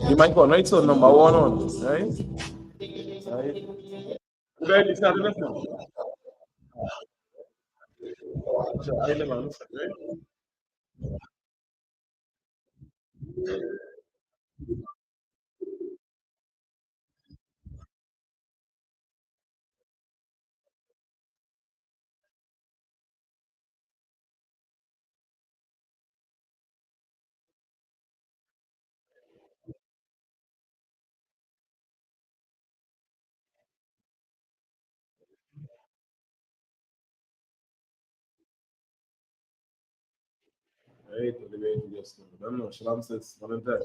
You might go right, so number one on, right? Right. Ready, start the lesson. So, I never understand, right? Right, the way to just don't know. Shalom says, Valentine.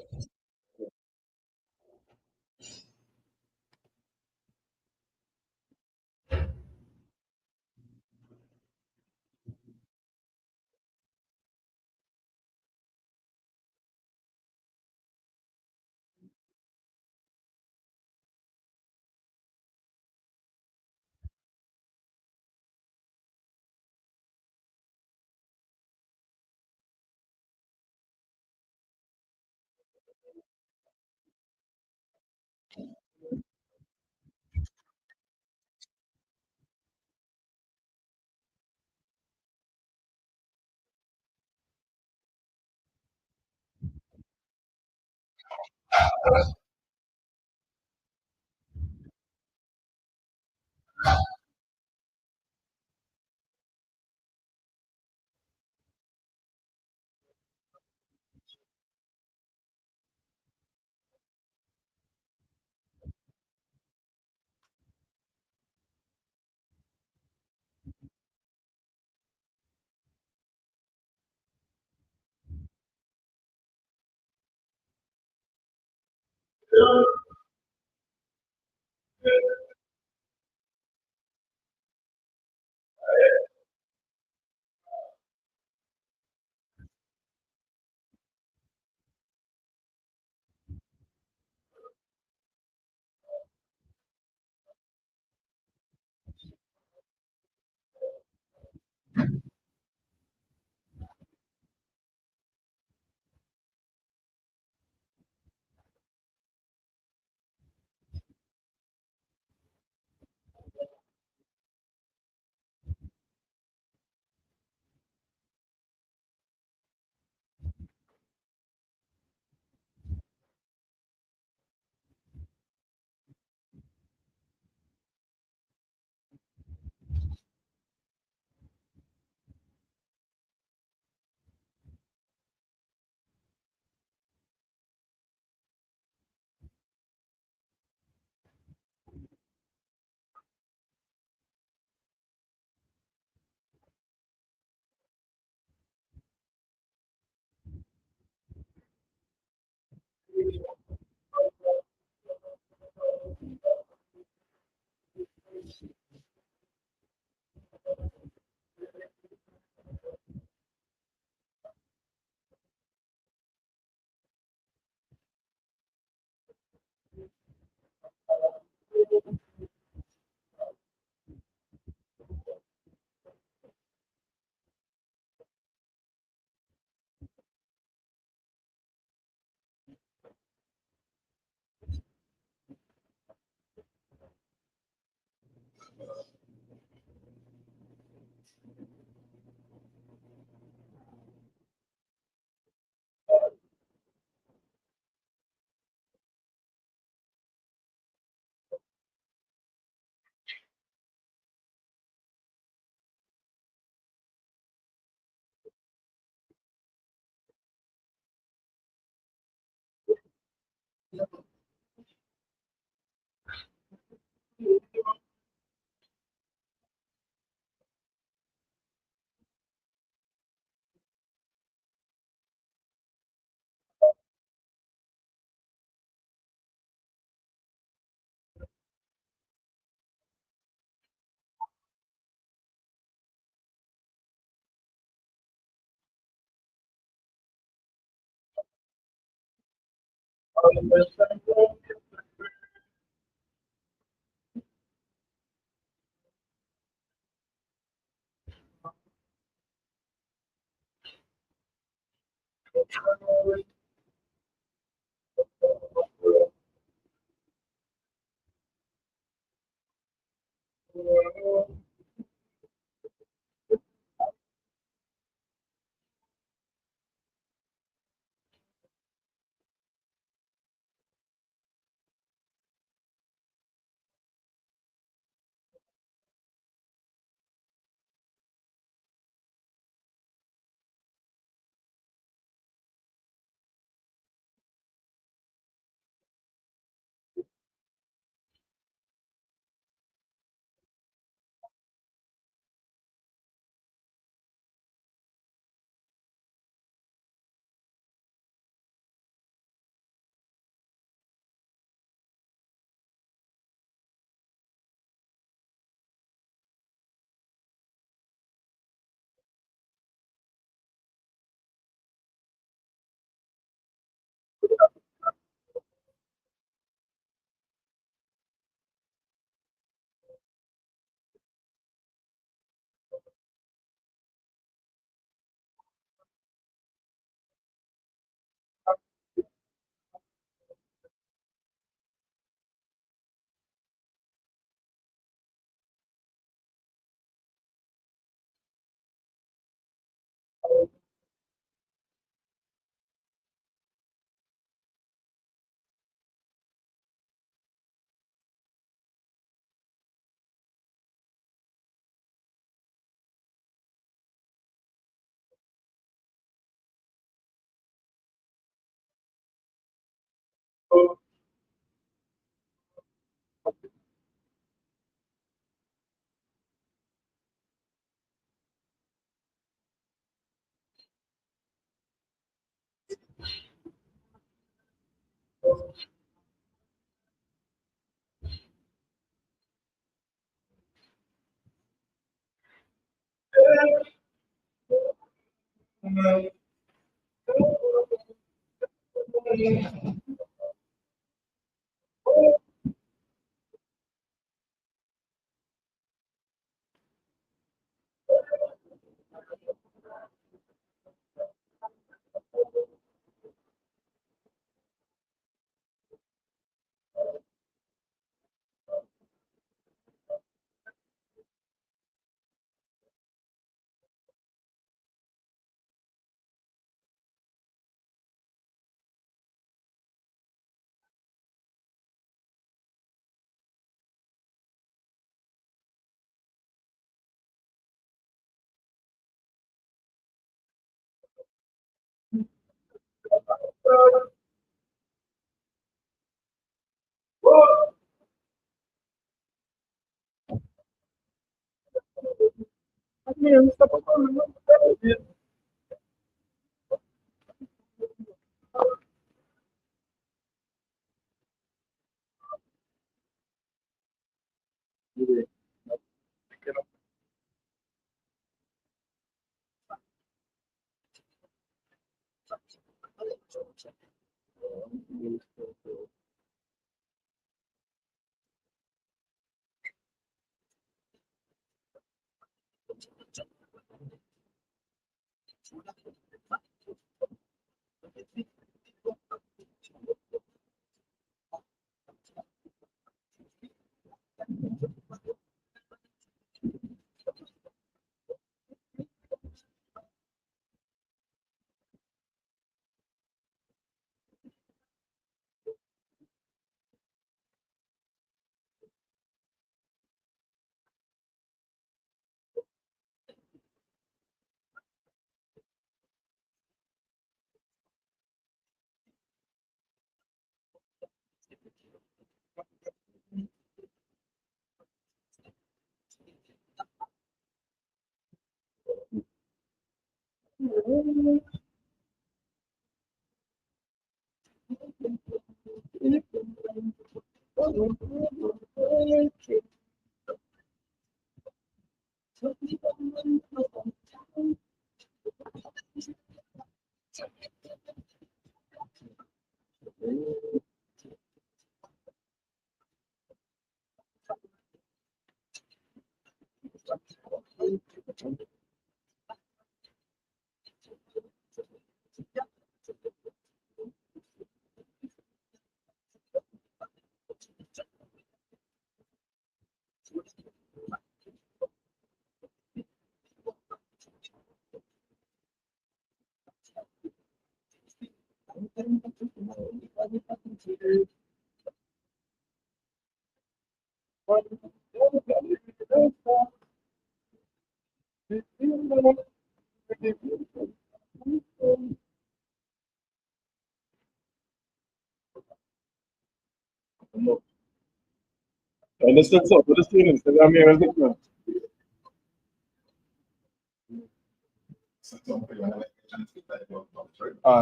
Understood, sir. For the students, I'm here as well.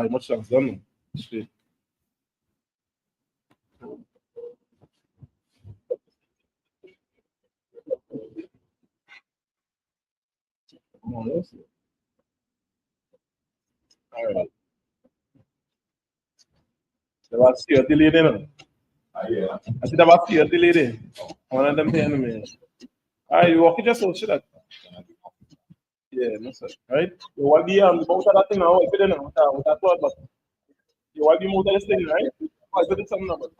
Much chance, done. Straight. All right. The last year, the lady, no? I said, the last year, the lady. One of them, the enemy. You walk it just so shit. Yeah, no, sir. Right? You want the most of that thing now, if you don't know, with that word, but you want the most of this thing, right? I said, it's something about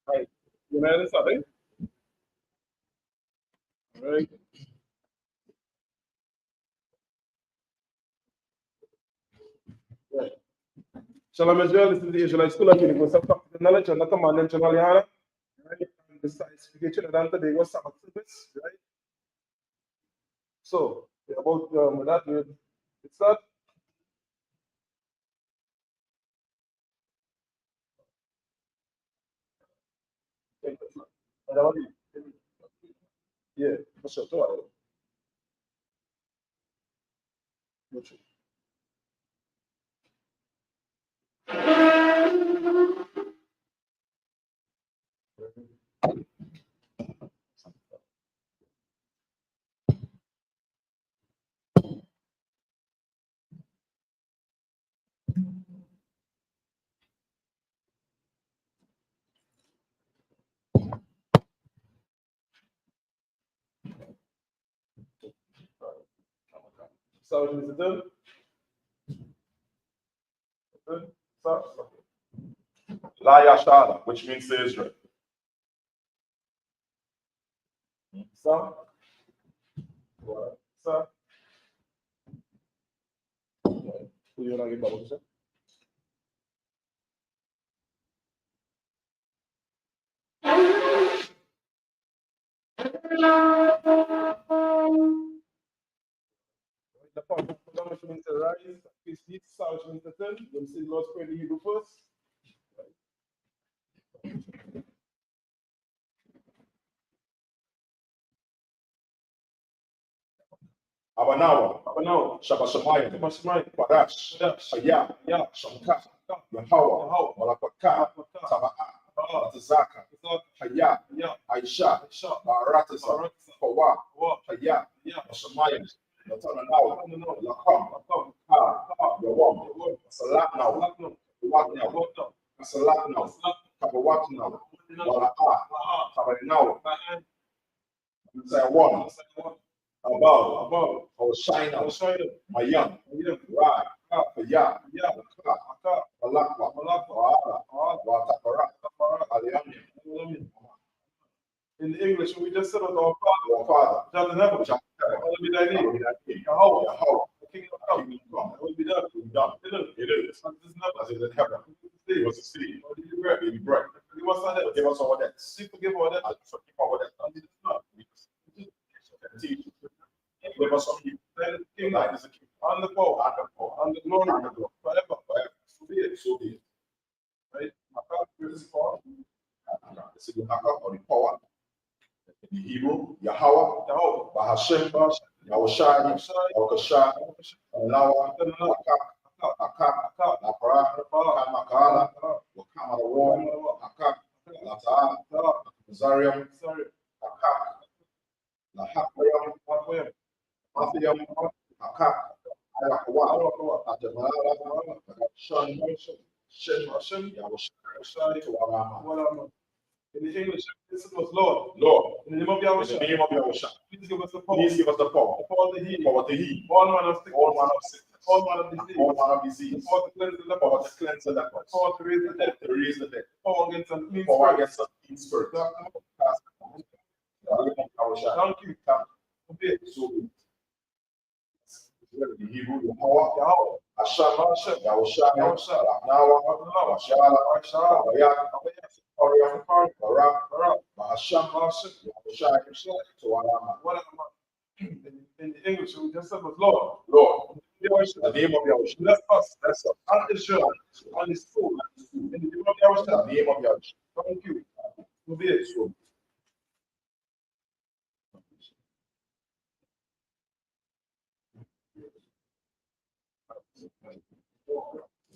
Right. You know this, right? Right. Right. Shalom Israel, this is the Israelite School of Universal Practical Knowledge and the command and channel Yana. Right. And this is and today was Sabbath Service, right? So about that we start. Yeah, for sure. So Mr. Dunn. La Yashara, which means to Israel. So, so, who you want to give Bible to? The point which means to rise, peace be, which means to turn. You'll see Lord's Prayer in Hebrew first. Abanawa, Shabashamayim, Badash, Haya, Shamka, Yahawa, Malapaka, Taba'a, Tazaka, Haya, Aisha, Baratasa, Kawa, Haya, Shamayim, Natanawa, Lakam, Yawam, Salat now, Wat now, Salat now, Kabawat now, Wala'a, Tabanao, Sayawan. Above, or shine out, my young, right, ya, in the English, we just said our Father, God in heaven, hallowed be thy name, Yahweh, the kingdom come, it will be done, it is, as it is in heaven, it was a seed, baby bread, give us our debts, forgive our debts, forgive our debts, give us some evil. Thine is the kingdom, and the power, and the glory, forever. So be it. Right? This is power. This is the power. In the Hebrew, Yahweh, Bahashem, Yahushai, Yahushai, Lawa, Akak, Lapara, Kamakala, Wakama the War, Akak, Lata, Zarium, Akak, Lahapayam, Mathiam, Akak, Ayakawa, Atamala, Shan, Shem, Yahushai, to Arama. In the English, this was Lord. In the name of Yahushua. Please give us the power. Please give us the power. The power to heal. Power to heal. All manner of sickness. All manner of sickness. all manner of disease, the power to cleanse the lepers, the power to raise the dead, the power against unclean spirits. Thank you. So the Hebrew, the power, Ashama, Yahushua, Nawa, Washala, Barak, Mahasham, Yahushua, in the English, we just said was Lord. Lord, the name of Yahushua. Bless us, and Israel, and his soul. In the name of Yahushua. The name of Yahushua. Thank you. To be it.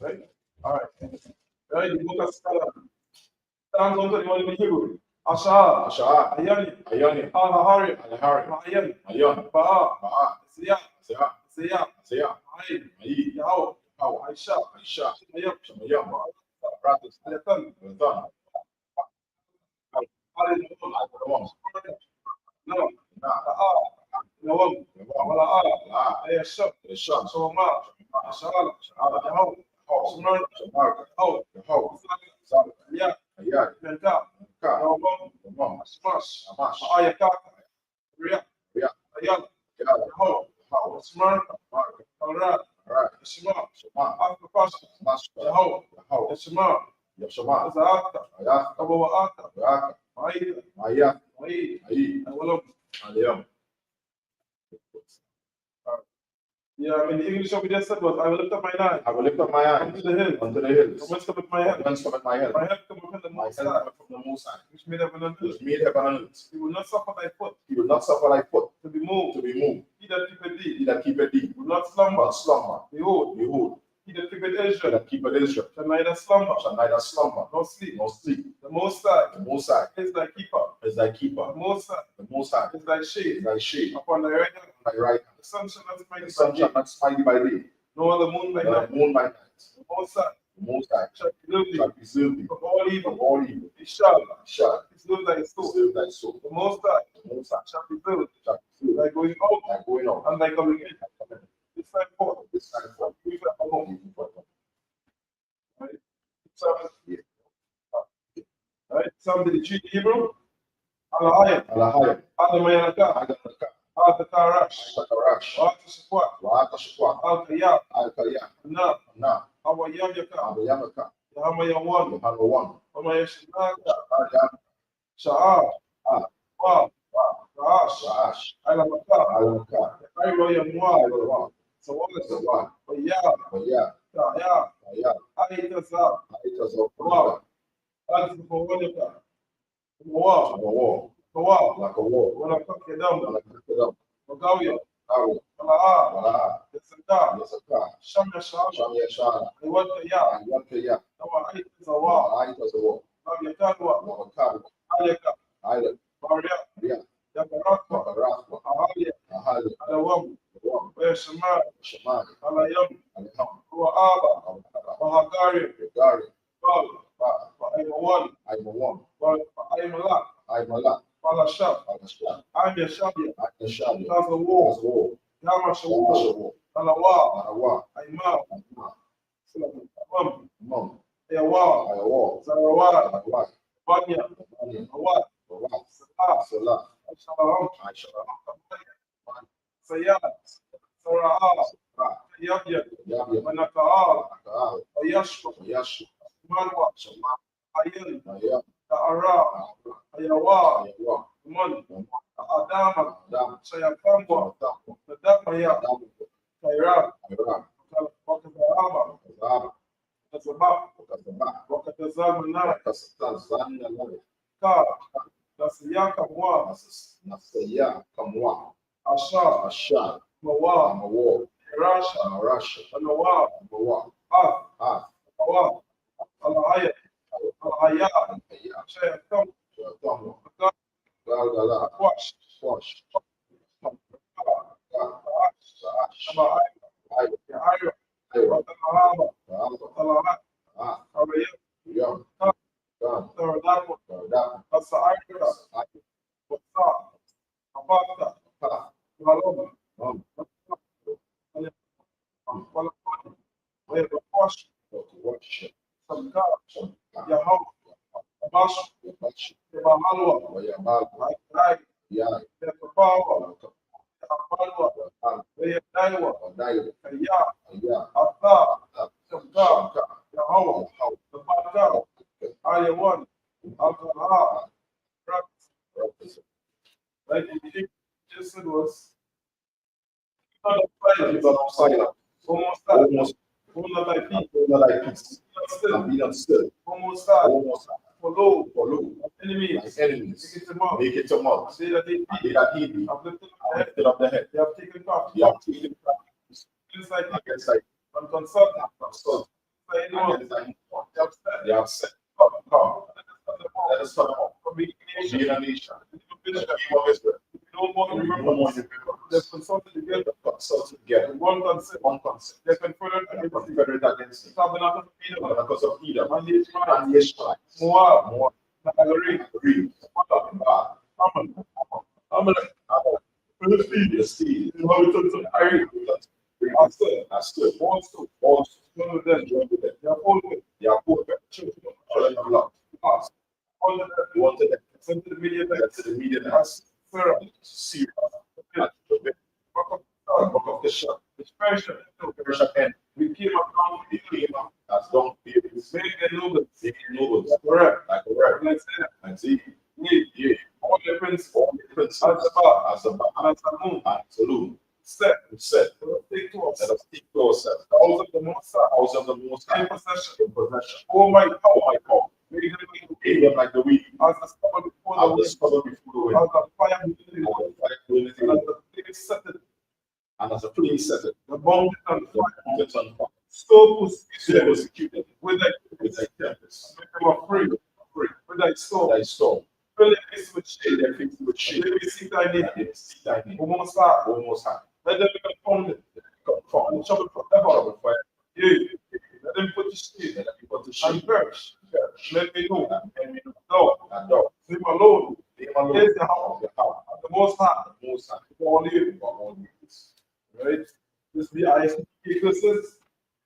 Right? All right. Right, the book of Psalms 121 in Hebrew. Ashah, Ayani, Al-Hahari, Ayani, Ba'a, Siyah, Ma'id, Yahweh, Aisha, Mayam, Ayatan, Nawam, Wala'ala, Ayashab, Shawama, Asha'ala, Yahweh, Shemar, Yahweh, Yanta, Yawam, Smash, Ayakata, Ria, Ayala, Yahweh, Shemar, Alrad, Shema, Akapasha, Yahweh, Shema, Zaata, Kabawaata, Ma'ida, Ma'id, Walam. Yeah, in the English of the just said was, I will lift up my eyes. I will lift up my eyes unto the hills. From whence cometh my help? Whence cometh my help? My help cometh from the My Most help High, cometh from the Most High, which made heaven and which earth. made heaven and earth. He will not suffer thy foot He will not suffer thy foot to be moved. to be moved. He that keepeth He thee that keepeth thee will not slumber. not slumber. Behold, He that keepeth that Israel keepeth Israel shall neither slumber shall neither slumber nor sleep. nor sleep. The Most High The Most High is thy keeper. is thy keeper. The Most High The Most High is thy is shade thy shade upon thy right hand. on thy right hand. The sun shall not smite The thee sun by shall day, not smite thee by day, nor the moon by nor night. the moon by night. The Most High The Most High shall preserve thee shall preserve thee from all from evil. all evil. He shall preserve thy soul. Preserve thy soul. The Most High The Most High shall preserve shall preserve thy going out thy going out and thy coming in. and coming in. This time forth, This time forth, we shall come home. even forever. Right? Right? Psalm 33 Hebrew. Alahaya. Alahaya, Adamayalaka. Agamaka, Atakarash. Sakarash, Watashakwa. Waakashakwa, Alkayab. Alkaya, Na. Na, Awayamyaka. Abayamaka, Yahamayawan. Yohanawan, Amayashinaka. Adam, Sha'ar. Wow. Raash. Raash, Alamaka. Alamaka, Ayroyamwa. Ayrowan, Sawas. Zawan, Oyab. Oya, Ta'yab. Oya, Aytazab. Aitazokwa, Alzifawanyaka. Wow. War, Wow. like a war, Wanakakadam. like a kingdom, Magawya. Awo, Ala'a. Wala, Yasaka. Yasaka, Shamya Shama. Shamya Shana, Iwataya. Ayakaya, Nawa Aitazawa. Aitazawar, Nabyakadwa. Wakabu, Ayaka. Island, Maria. Ria, Yakarakwa. Wakarakwa, Ahaliya. Ahali, Alawam. Wam, Wayashamar. Shamani, Alayam. Alham, Waaba. Alhaba, Wahagari. Gari, Bal. Ba, Aimawan. Aimawan, Aimalak. Aimala, Palashab. Alashka, Amya Shabya. Akashabi, Tazawo. Azwo, Yama Shawo. Yamashawo, Alawa. Arawa, Aimam. Aima, Mam. Mum, Yawa. Ayawa, Zarawa. Arawa, Banya. Mani, Awad. Rawa, Salah. Salah, Shalom. Aisha, Sayyad. Sara'a. Ra, Yabya. Yabya, Manaka'al. Akaal, Ayashko. Yashu, Manwa. Shama, Ayan. Maya, Ta'ara. Ara, Ayawa. Ayawa, Man. Mum, Adama. Adam, Sayakambwa. Adam, Nadapaya. Adam, Kairat. Ira, Wakazaraba. Azaba, Kazabah. Wakazaba, Wakatazalmanai. Wakazazana, Nabi, Ka. Nasiyaka mwa. Nasaya, Kamwa, Asha. Asha, Mawa. Amawo, Rasha. Rasha, Anawa. Amawa, Ah. Ah, Awa. Alahaya. Alahaya. Aya, Sayakam. Shatamu, Galgala, Wash. Wash, Aba Ayo. Ayo. Watanahaba. Talahat. Araya. Yum, Gun, Taradakwa. Dap, Asa'aika. Wasa. Abata. Pa, Maloma. Mum, Wala Right? It just was almost like peace. Still. Almost follow. Enemies. Make it to mouth. Say that he be. I've lifted up the head. They have taken part. Things like unconsult. They have said, come. Let us come up. Being a nation. The name of Israel. No more they've consulted together. One concept. They're confederate against it. Because of Edom. And the Ishmaelites. Moab. Agree. Philistine. I stood. Also. One of them. They are all wanted them. Sent to the media. Sarah. Book of the shop. Which Persia and we came up as long babies. Making nobles. Correct. And see. All the prince as the and Saloon. Said. Take to ourselves. House of the Most High. In possession. Oh my God. Made them like the wheat. As the stubborn before the wind. As the fire and as a flame set it. The mountains on fire. So persecuted with thy tempest. Make them afraid. With thy storm. Fill their face with shade. Let me seek thy name. Almost high. Let them be confounded. And troubled forever. Let them put to shame. And perish. Let me know. No. Leave alone. Here's the house. The Most High. For all needs. Right? This be ISUPK Christians.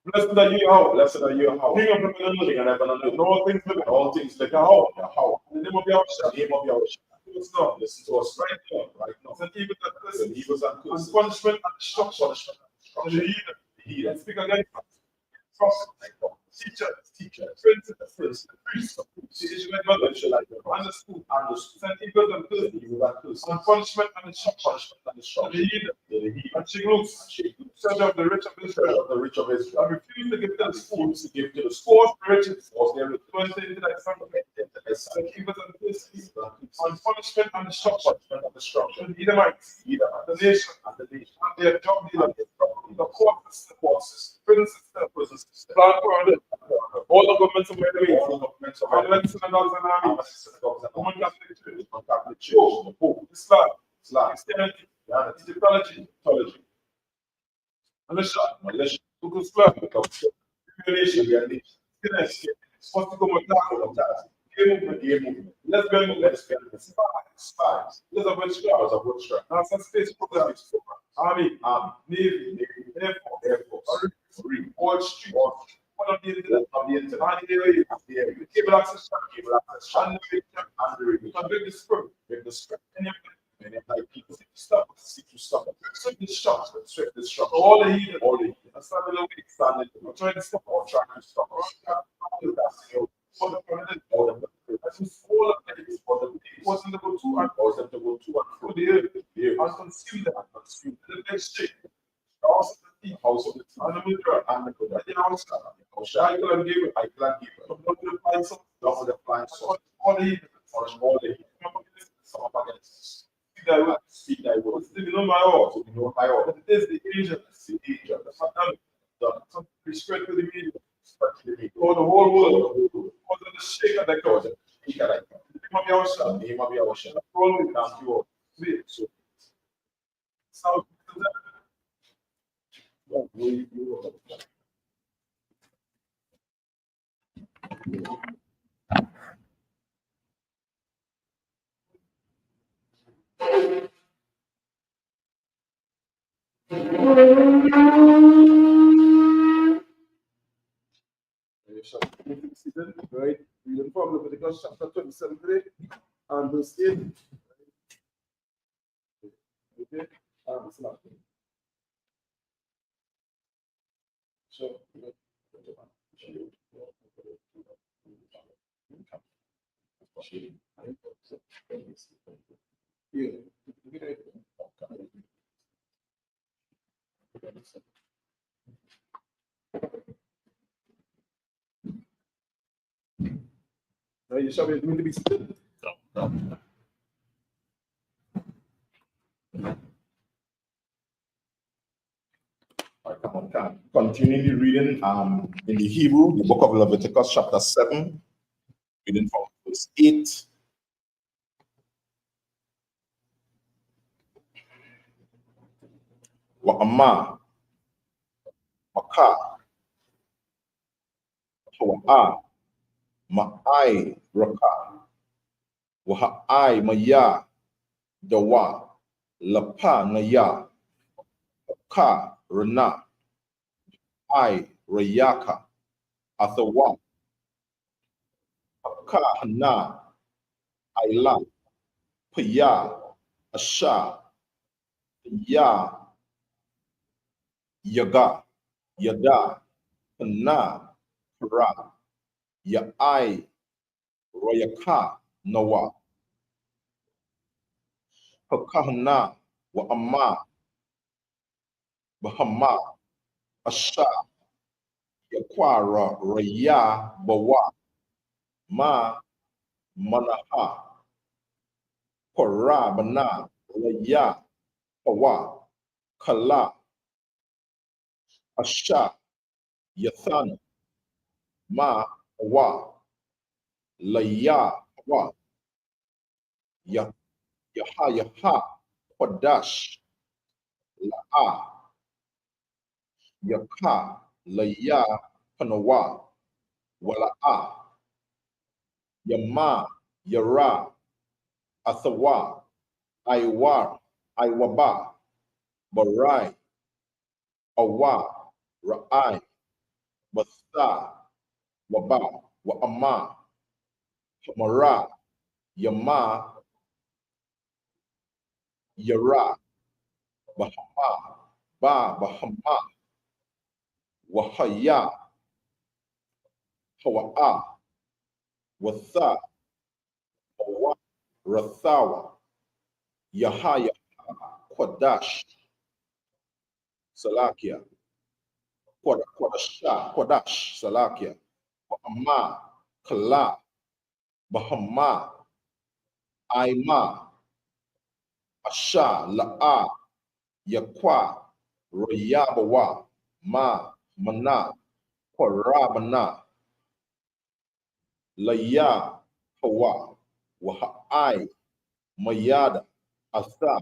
Blessed are you, how? King of heaven and earth. All things living. How? In the name of Yahweh. Listen to us right now. Send evils and curses. And punishment and destruction. And the heathen. And speak against us. Teachers, princes, priests, the Israelite mother, and the school, send evils and curses, and punishment and destruction, and the heathen, and shake loose, search of the rich of Israel, and refuse to give to the schools, riches, to into thy sanctuary, send evils and curses, and punishment and destruction, and the Edomites, the nation, and their job dealers, the courts, princes, plan for it. All the governments of my enemies, and synagogues and armies, Roman Catholic Church, the Pope, Islam, Christianity, Egyptology, militia, Ku Club, humiliation, skinheads, swastika, gay movement, lesbian movement, spies, because of witchcraft, nonsense space programs, army, navy, air force, marine, oil street, one of the internet, the cable access, and the script, and like people seek to stop swift destruction, all the heathen, standing away, trying to stop, all the permanent order, all of it, was in the go to and through the earth, and consume them, the next shape. Also the house of the and the middle and the house, I can give it, the flies, all the some against. Speak thy word. To be known by all. But it is the angel, the Satan, some respect to the media, for the whole world, for the shake of the God. The name of Yahweh. Thank you all. So, right? We inform Leviticus chapter 27 today. and verse 8. Okay, it's not. So, now you shall be going to be still. Continuing the reading in the Hebrew, the book of Leviticus, chapter 7, reading from verse 8. Wa'ama, Maka, Hawa'a, Ma'ai, Raka, Waha'ai, Maya, Dawa, Lapa, Naya, Ka, Rana, I, Rayaka, Athawa, Ka, Hana, Aila, Paya, Asha, Ya, Yaga, Yada, Hana, Kara, Ya'ai, Rayaka, Nawa, Hakahana, Wa'ama, Bahama, Asha, Yakwara, Raya, Bawa, Ma, Manaha, Kora, Bana, Raya, Pawa, Kala, Asha, Yathan, Ma, Wa, Laya, Wa, Yaha, Yaha, Kodash, La'a, Yaka, Laya, Panawa, Wala'a, Yama, Yara, Athawa, Aiwar, Aiwaba, Barai, Awa, Ra'ai, Batha, Waba, Wa'ama, Mara, Yama, Yara, Bahama, Bahama, Wahaya, Hawa'a, Watha, Hawa, Rathawa, Yahaya, Kodash, Salakia, Kodash, Salakia, Wa'ama, Kala, Bahama, Aima, Asha, La'a, Yakwa, Rayabawa, Mana, Kwarabana, Laya, Hawa, Waha'ai, Mayada, Atha,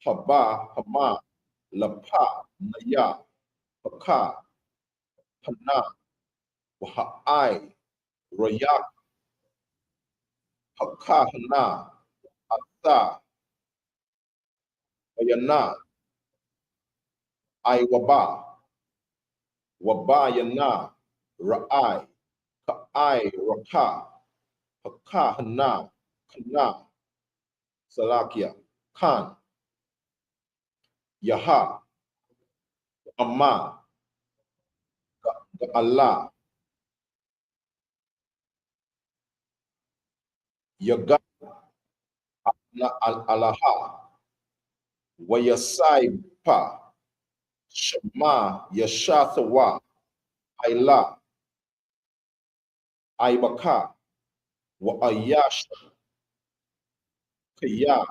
Hama, Lapa, Naya, Haka, Hana, Waha'ai, Rayak, Haka, Hana, Atha, Ayana, Aiwaba, Wabayana, Ra'ai, Ka'ai, Raka, Haka, Hana, Kana, Salakia, Khan, Yaha, Amma, Allah, Yaga, na Alaha, Wayasai Pa, Shema, Yashathawa, Aila, Aibaka, Wa Ayash, Kaya,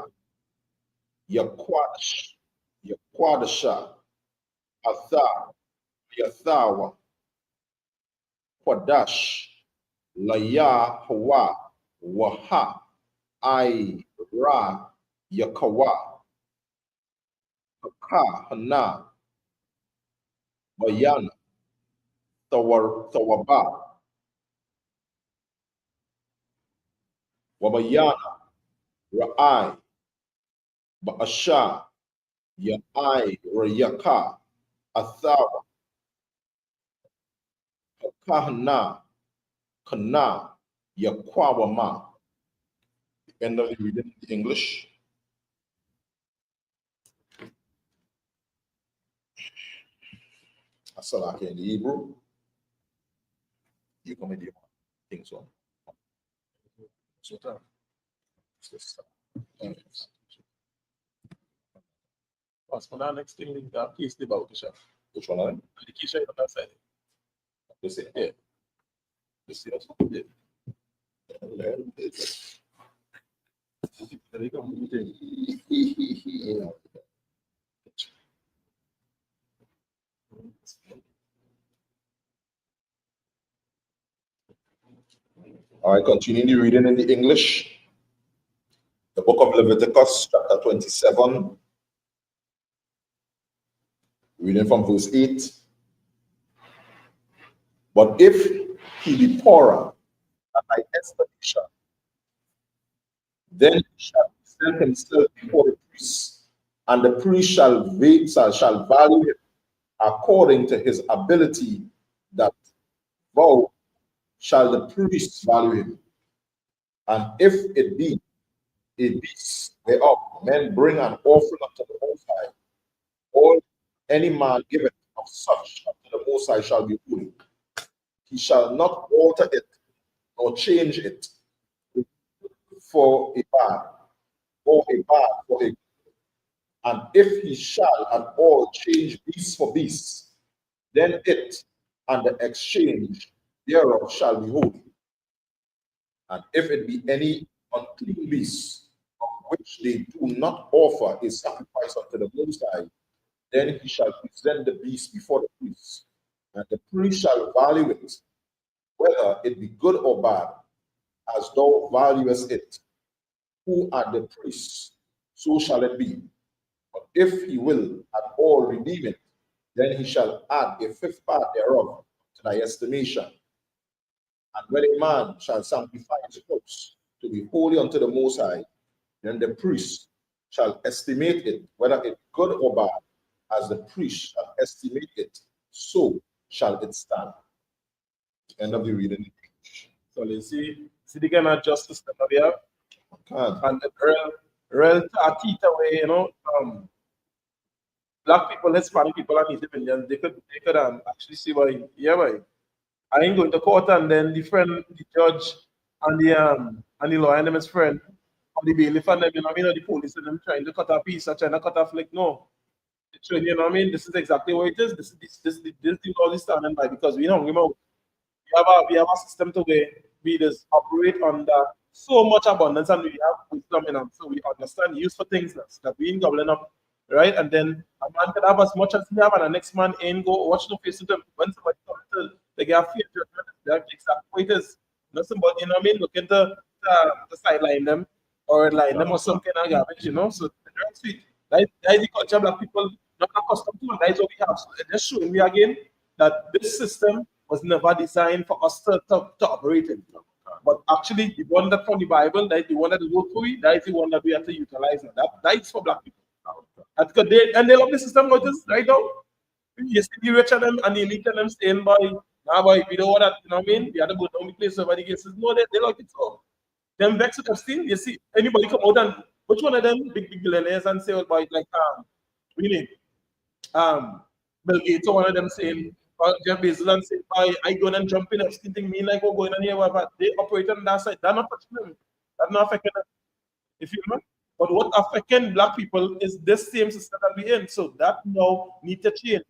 Yakwadasha, Atha, Yathawa, Kwadash, Laya, Hawa, Waha, Ai, Ra, Yakawa, Haka, Hana, Bayana, Thawaba, Wabayana, Ra'ai, Ba'asha, Ya'ai, Rayaka, Athawa, Kahana, Kana, Yakwawama, End of the reading in English. Asalaki in the Hebrew. You come in the things on. What's for that next thing? The case about the Which one are they? the key on that side. This is Yeah. this is Yeah. There you go. All right, continuing the reading in the English. The book of Leviticus, chapter 27, reading from verse 8. But if he be poorer than thy estimation, then he shall present himself before the priest, and the priest shall value him according to his ability, that vow shall the priest value him. And if it be a beast whereof men bring an offering unto the Most High, all any man giveth of such unto the Most High shall be holy. He shall not alter it nor change it for a bad, or a bad for a good. And if he shall at all change beast for beast, then it and the exchange thereof shall be holy. And if it be any unclean beast, of which they do not offer a sacrifice unto the Most High, then he shall present the beast before the priest, and the priest shall value it, whether it be good or bad, as thou valuest it. Who are the priests, so shall it be. But if he will at all redeem it, then he shall add a fifth part thereof to thy estimation. And when a man shall sanctify his clothes to be holy unto the Most High, then the priest shall estimate it, whether it good or bad, as the priest shall estimate it, so shall it stand. End of the reading. So you see the kind of justice that we have, God. and the real Tita way, black people, Hispanic people, and Native Indians, they could actually see why, yeah, why. I ain't going to court, and then the judge and the lawyer and them his friend, or the bailiff and them, the police and them trying to cut a piece, or trying to cut off, like, no. You know what I mean? This is exactly what it is. This is the law is standing by, because we don't remember. We have a system to where we just operate under so much abundance, and we have wisdom in them, so we understand use for things that we ain't gobbling up, right? And then a man can have as much as he have, and the next man ain't go watch no face to them. When somebody comes to they get fear judgment, that's exactly what it is. Not somebody, you know what I mean, looking to sideline them or line them or some kind of garbage, So it's very sweet. That is the culture black people not accustomed to, and that is what we have. So it's just showing me again that this system was never designed for us to operate in. But actually, the one that from the Bible, that is the one that is work for we, that is the one that we have to utilize. That is for black people. And because they love the system, but just right now, you see the rich of them and the elite of them staying by, nah, boy, we don't want that, you know what I mean? We have to go down the place where the cases, no, they like it so. Them vex with still, you see, anybody come out and, which one of them big billionaires and say about like, really, Bill Gates or one of them saying, Jeff Bezos and saying, I go and jump in Epstein thing, me like, going on here, but they operate on that side. They're not touching them. That's not affecting them. If you remember. But what affecting black people is this same system that we're in. So that now need to change.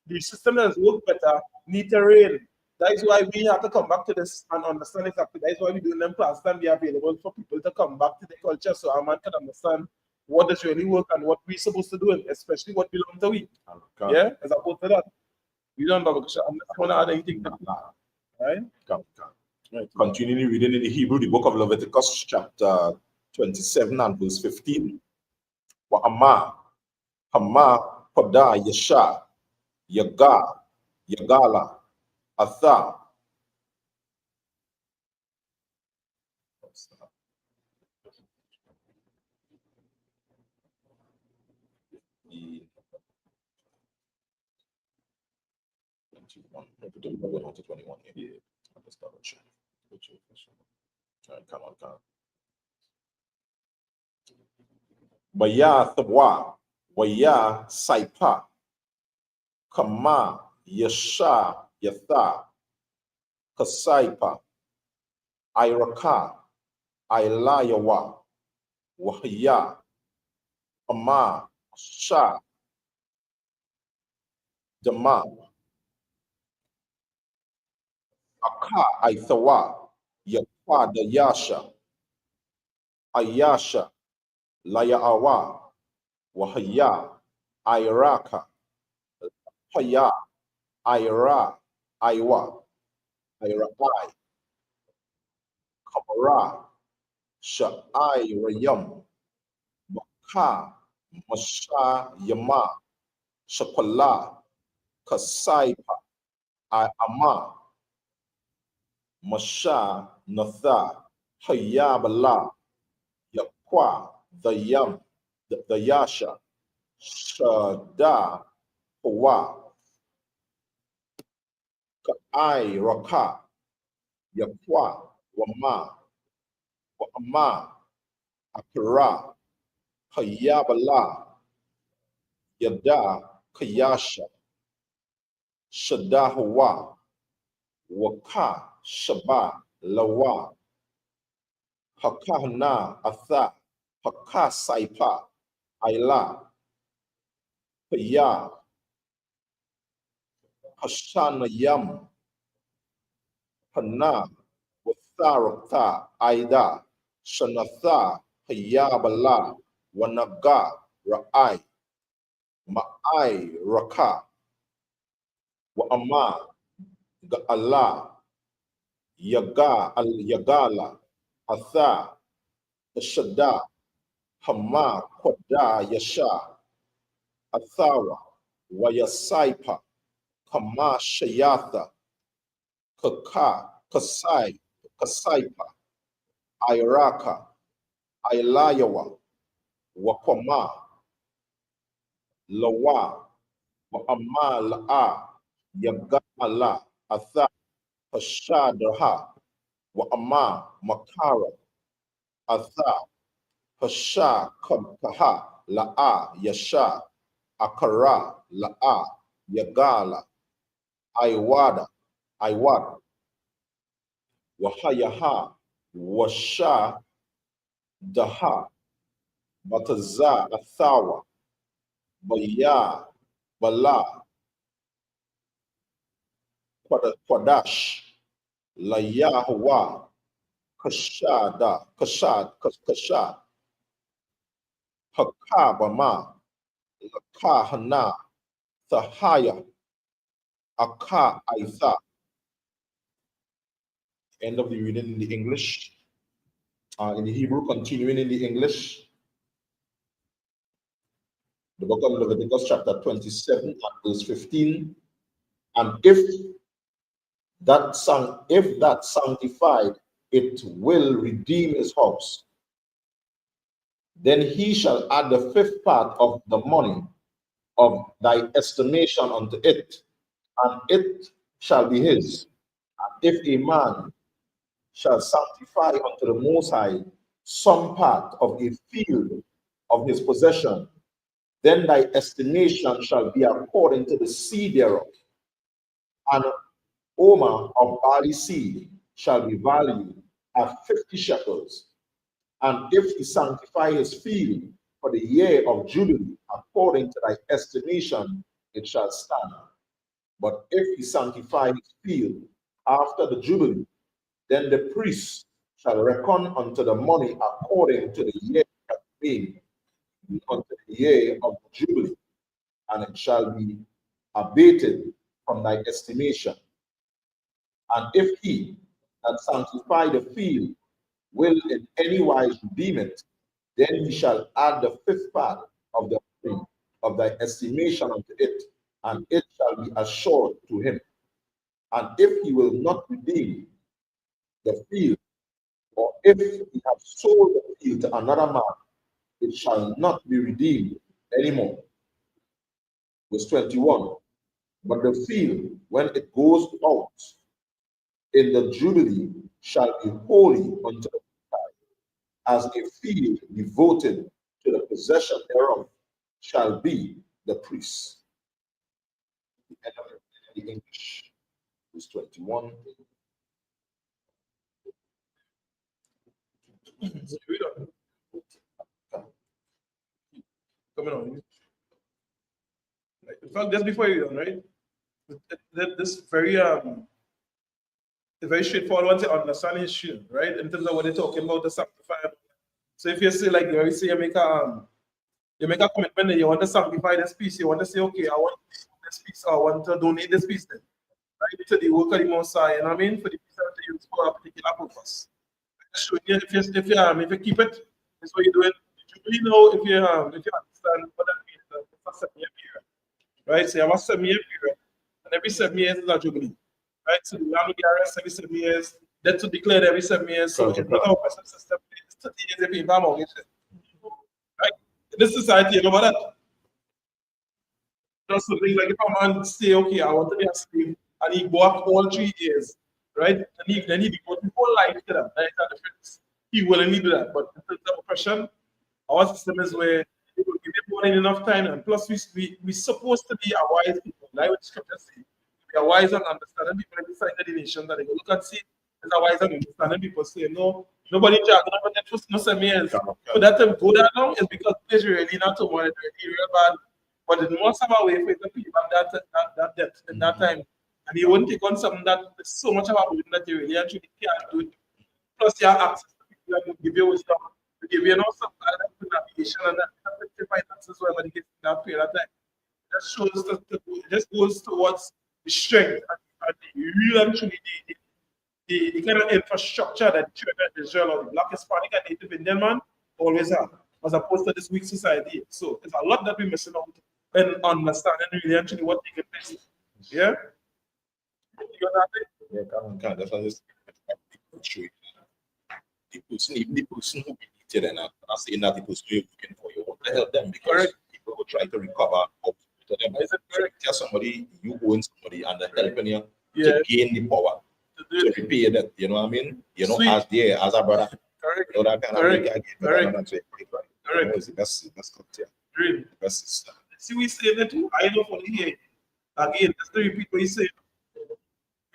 The system that has worked better need to reign. That is why we have to come back to this and understand exactly. That is why we're doing them classes and be available for people to come back to the culture so our man can understand what does really work and what we're supposed to do, and especially what belongs to we. Yeah, as opposed to that. We don't know because I'm not going to add anything to that. Right? Right. Continuing reading in the Hebrew, the book of Leviticus, chapter 27 and verse 15. Wa Amma, Hama, Pada, Yesha, Yaga, Yagala, Atha. Yeah. All right, come on. Baya Thwa, Waya Saipa, Kama Yasha Yatha, Kasaipa, Iraka, Ilayawa, Wahya, Ama, Sha, Dama, Aka, Aithawa, Yakwa, Dayasha, Ayasha, Layaawa, Wahya, Iraka, Haya, Ira, Iwa, Irabai, Kamara, Sha'ai Rayam, Maka, Masha Yama, Shakwala, Kasaipa, Ama, Masha Natha, Hayabala, Yakwa, the Yam, the Yasha, Shada, Hawa, Ka'ai Raka, Yakwa, Wama, Wama, Akira, Hayabala, Yada, Kayasha, Shadahawa, Waka, Shaba, Lawa, Hakahna, Atha, Haka Saipa, Aila, Paya, Hashana Yam, Hana, Watharakta, Aida, Shanatha, Hayabala, Wanaga, Ra'ai, Ma'ai, Raka, Wa'ama, Ga'ala, Yaga, Al-Yagala, Atha, Shada, Hama, Koda, Yasha, Athawa, Wayasaipa, Kama, Shayatha, Kaka, Kasai, Kasaipa, Iraka, Ilayawa, Wakama, Lawa, Wa'ama, La'a, Yagala, Atha, Hashadaha, Wa'ama, Makara, Atha, Hasha, Kaha, La'a, Yasha, Akara, La'a, Yagala, Iwada, Iwad, Wahayaha, Washa, Daha, Bataza, Athawa, Baya, Bala, Kwadash, Layahwa, Kashada, Kashad, Hakabama, Lakahana, Thahaya, Aka Aitha. End of the reading in the English. In the Hebrew, continuing in the English. The book of Leviticus, chapter 27, and verse 15. And if that sanctified, it will redeem his house. Then he shall add the fifth part of the money of thy estimation unto it, and it shall be his. And if a man shall sanctify unto the Most High some part of a field of his possession, then thy estimation shall be according to the seed thereof. An omer of barley seed shall be valued at 50 shekels. And if he sanctify his field for the year of Jubilee, according to thy estimation, it shall stand. But if he sanctify his field after the Jubilee, then the priest shall reckon unto the money according to the year that came unto the year of the Jubilee, and it shall be abated from thy estimation. And if he that sanctify the field will in any wise redeem it, then he shall add the fifth part of the money of thy estimation unto it, and it shall be assured to him. And if he will not redeem the field, or if he have sold the field to another man, it shall not be redeemed anymore. Verse 21. But the field, when it goes out in the Jubilee, shall be holy unto the Lord, as a field devoted to the possession thereof shall be the priest. The end of the English. Verse 21. Coming on. In fact, just before you done, right? This very straightforward one to understand history, right? In terms of what they're talking about the sanctifier. So if you say like you say you make a commitment that you want to sanctify this piece, you want to say, okay, I want this piece, I want to donate this piece then. Right? To the work of the Most High, you know what I mean? For the piece to use for a particular purpose. So if you keep it, that's what you're doing. You really know if you understand what that means, it's a 7-year period. Right? So you have a 7-year period, and every 7 years is a jubilee. Right? So the land will be arrested every 7 years, debt to declare every 7 years. So it's not our present system, it's 30 years if you pay mortgage. Right? In this society, you know about that. Just something like if a man say, okay, I want to be a slave, and he worked all 3 years, right? And then he devoted his whole life to that. That is the difference. He willingly do that. But in terms of oppression, our system is where we will give everyone enough time, and plus we supposed to be a wise people. Like what the scripture says, we are wise and understanding people in the nation that they go look and see as a wise and understanding people say, no, nobody jargon about that for no 7 years. For that to go that long is because it's really not too much, it's really real bad. But it must have a way for you to pay back that debt in that time. And you won't take on something that is so much of a burden that you really actually can't do it. Plus, you have access to people that will give you wisdom, to give you some kind of navigation and that finances, whatever they get in that period of time. That shows it just goes towards the strength and the real and truly the kind of infrastructure that the children of Israel or the Black, Hispanic, and Native Indian man always have, as opposed to this weak society. So there's a lot that we're missing out in understanding really actually what taking place. Yeah? You got that? Yeah, come on, that's what the person who beneath and I'm saying that the person you're looking for, you want to help them because people will try to recover up to them. Is it correct? Tell somebody you own somebody and they're helping you to gain the power to repay that. You know what I mean? You know, as a brother. Correct. You know that kind of correct. It's the best culture. Really? The best system. See, we say that too. I know for the here. Again, just to repeat what you say.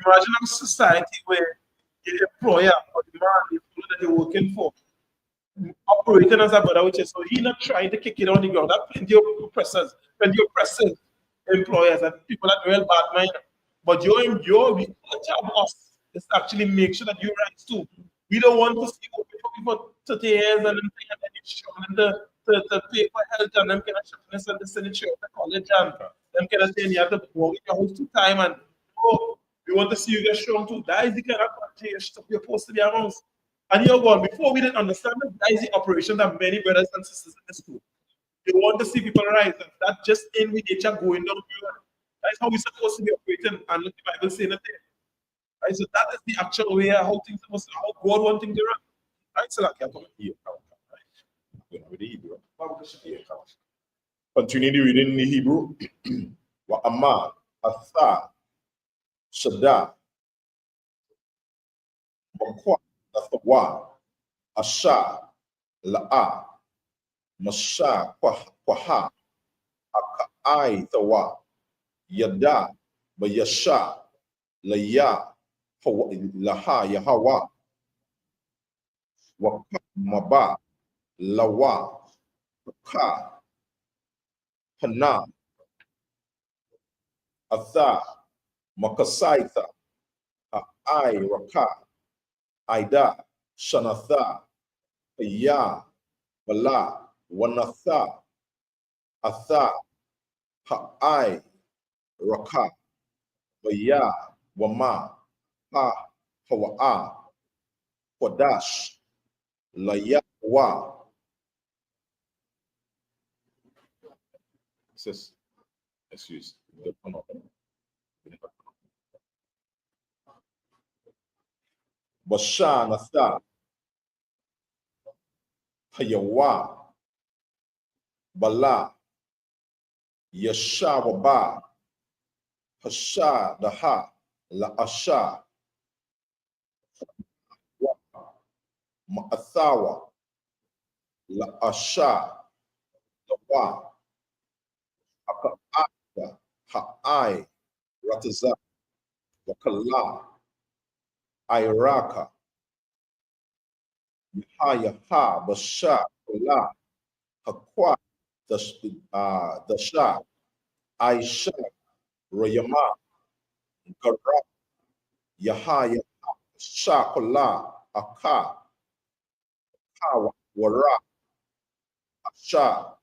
Imagine a society where the employer or the man, the people that you're working for, operating as a brother, which is so he's not trying to kick it on the ground. There are plenty of oppressors, plenty of oppressive employers and people that real bad mind. But your job us is to actually make sure that you're right too. We don't want to see working for 30 years and then you're struggling to pay for health and them kind of shiftiness and the senator at college and them kind of saying you have to work in your house 2 times and we want to see you get strong too. That is the kind of country you're supposed to be around. And you're going, before we didn't understand that is the operation that many brothers and sisters in the school. They want to see people rise. And that just in with nature going down. That's how we're supposed to be operating. And look, the Bible saying that there. Right? So that is the actual way how things are supposed to, how God wants things to run. Right? So that can come here. Continue to read in the Hebrew. Wa Amma, Atha, Shada, Wakwa, Athawa, Asha, La'a, Masha, Kwaha, Aka'ai, Thawa, Yada, Bayasha, Laya, Laha, Yahawa, Waka, Maba, Lawa, Ka, Hana, Atha, Makasaitha, Ai, Raka, Aida, Shanatha, Ya, Bala, Wanatha, Atha, Ha'ai, Raka, Baya, Wama, Ha, Hawa'a, Kodash, Laya, Wa. Excuse the Bashan Atha Hayawa Bala Yasha Waba Hasha Daha La Asha Ma'athawa La Asha wa, Aka'aka, Ha'ai, Rataza, Wakala, Iraka, Yaha, Basha, Kala, Hakwa, the Shah, Aisha, Rayama, Gara, Yahaya, Shakala, Aka, Kawa, Wara, Asha,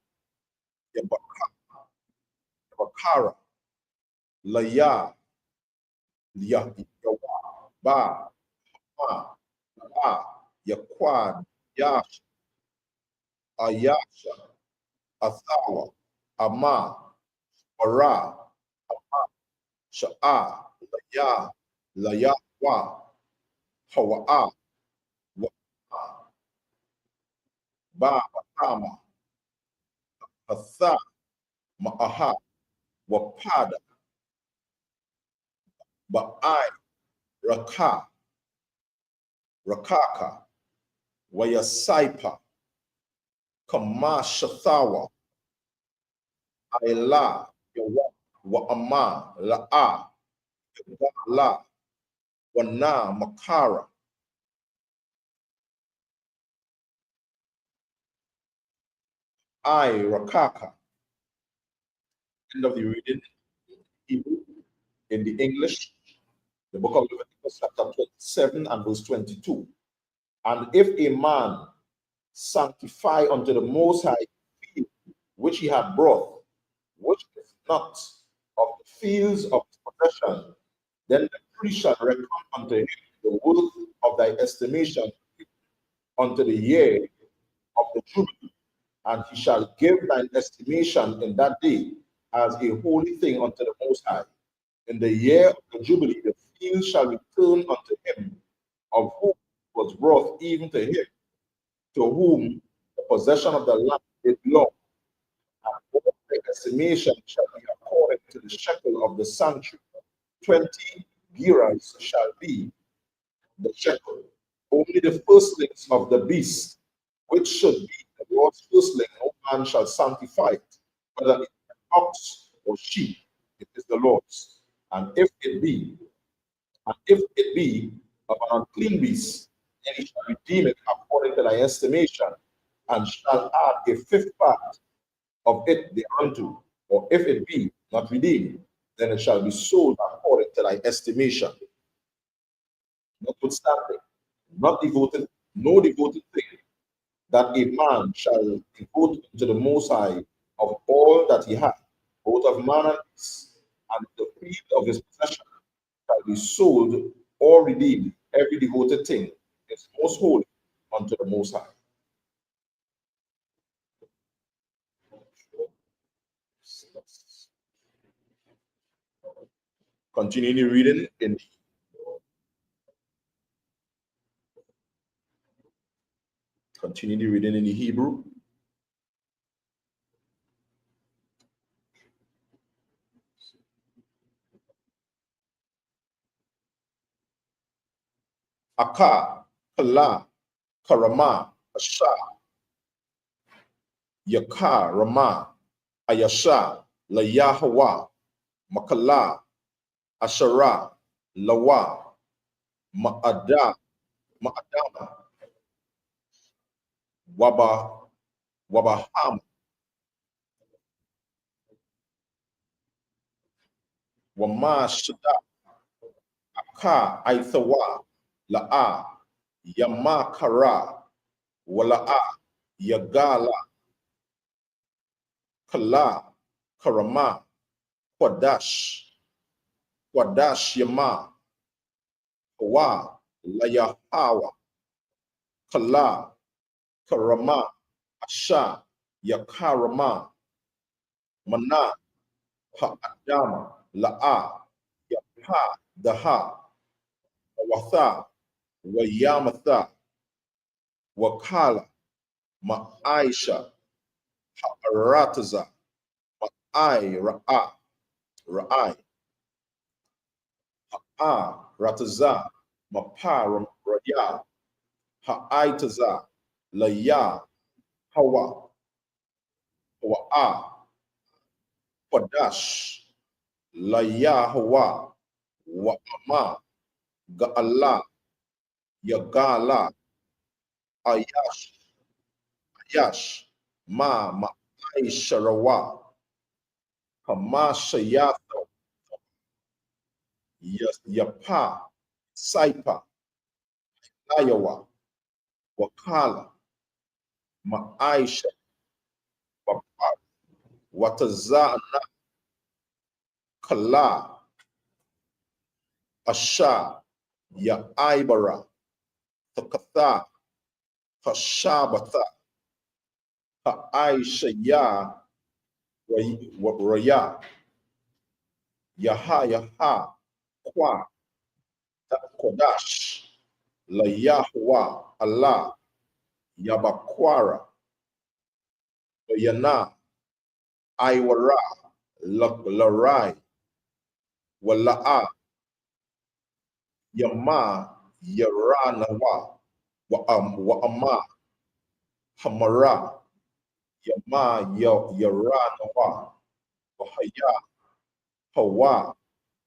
Yabakara, Laya, Yawa, Ba, Ma, La, Yaquad, Yash, Ayasha, Athawa, Ama, Wara, Sha'a, Laya, Layawa, Hawa'a, Wa, Ba, Bahama, Hatha, Ma'aha, Wapada, Ba'ai, Raka, Rakaka, Wayasaipa, Kamashathawa, Aila, Yawa, Wa'ama, La'a, La, Wana, Makara, I, Rakaka. End of the reading. Hebrew. In the English, the book of Leviticus, chapter 27 and verse 22. And if a man sanctify unto the Most High field which he had brought, which is not of the fields of his possession, then the priest shall reckon unto him the worth of thy estimation unto the year of the Jubilee, and he shall give thine estimation in that day as a holy thing unto the Most High. In the year of the Jubilee, the field shall return unto him of whom it was brought, even to him to whom the possession of the land is belong. And all the estimation shall be according to the shekel of the sanctuary. 20 gerahs shall be the shekel. Only the firstlings of the beast, which should be the Lord's firstling, no man shall sanctify it, whether it be ox or sheep, it is the Lord's. And if it be of an unclean beast, then he shall redeem it according to thy estimation, and shall add a fifth part of it thereunto. Or if it be not redeemed, then it shall be sold according to thy estimation. Notwithstanding, not devoted, no devoted thing that a man shall devote unto the Most High of all that he hath, both of man and beast, and the field of his possession, shall be sold or redeemed. Every devoted thing is most holy unto the Most High. Continuing the reading in the Hebrew. Aka, Kala, Karama, Asha, Yaka, Rama, Ayasha, Layahawa, Makala, Ashara, Lawa, Ma'adama, Wabaham, Wamashada, Aka, Aithawa, La'a, Yamakara, Wala'a, Yagala, Kala, Karama, Kwadash Yama, Hawa, Layahawa, Kala, Karama, Asha, Yakarama, Mana, Ha'adama, La'a, Yapa, Daha, Watha, Wayamatha, Wakala, Ma'aisha, Ha'arataza, Ma'ai, Ra'ai, Rataza, Mapa, Raya, Ha'aitaza, Laya, Hawa, La'a, Kodash, La Yahwa, Wa'ama, Ga'ala, Yagala, Ayash, Ma'ai Sharawa, Hamashayatha, Yapa, Saipa, Ayawa, Wakala, Ma'aisha, Wapa, Watazana, Kala, Asha, Ya'ibara, Takatha, Hashabata, Ha'aisha Ya, Raya, Yaha, Kwa, Kodash, La Yahwa, Allah, Yabakwara, Yana, Iwara, Larai, Wala'a, Yama, Yaranawa, Wa'ama, Hamara, Yama, Yaranawa, Wahaya, Hawa,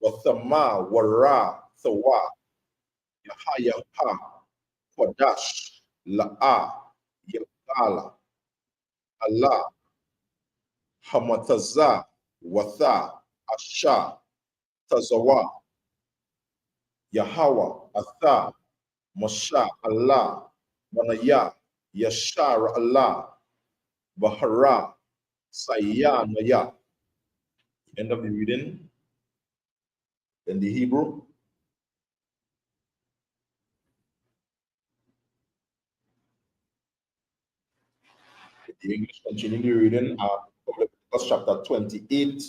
Wathama, Wara, Thawa, Yahaya, Kodash, La'a, Yagala, Allah, Hamataza, Watha, Asha, Tazawa, Yahwa, Atha, Masha, Allah, Manaya, Yashar, Allah, Bahara, Sayanaya. End of the reading. In the Hebrew. The English, continuing the reading, Leviticus chapter 28,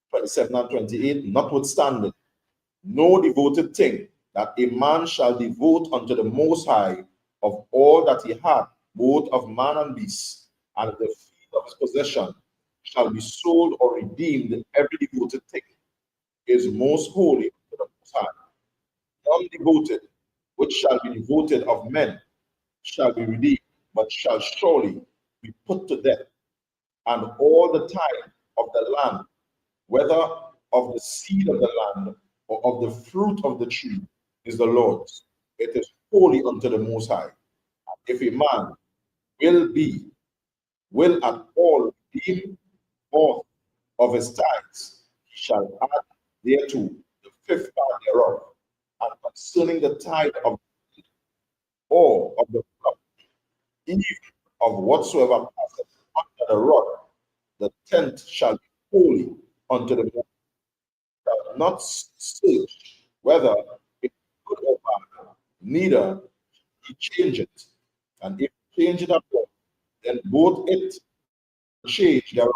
27 and 28. Notwithstanding, no devoted thing that a man shall devote unto the Most High of all that he hath, both of man and beast, and of the field of his possession, shall be sold or redeemed. Every devoted thing is most holy to the Most High. None devoted, which shall be devoted of men, shall be redeemed, but shall surely be put to death. And all the tithe of the land, whether of the seed of the land or of the fruit of the tree, is the Lord's. It is holy unto the Most High. If a man will at all redeem all of his tithes, he shall add thereto the fifth part thereof. And concerning the tithe of or of the flock, even of whatsoever passeth under the rod, the tenth shall be holy unto the Lord. Shall not search whether it is good or bad, neither he change it. And if he change it at all, then both it and change thereof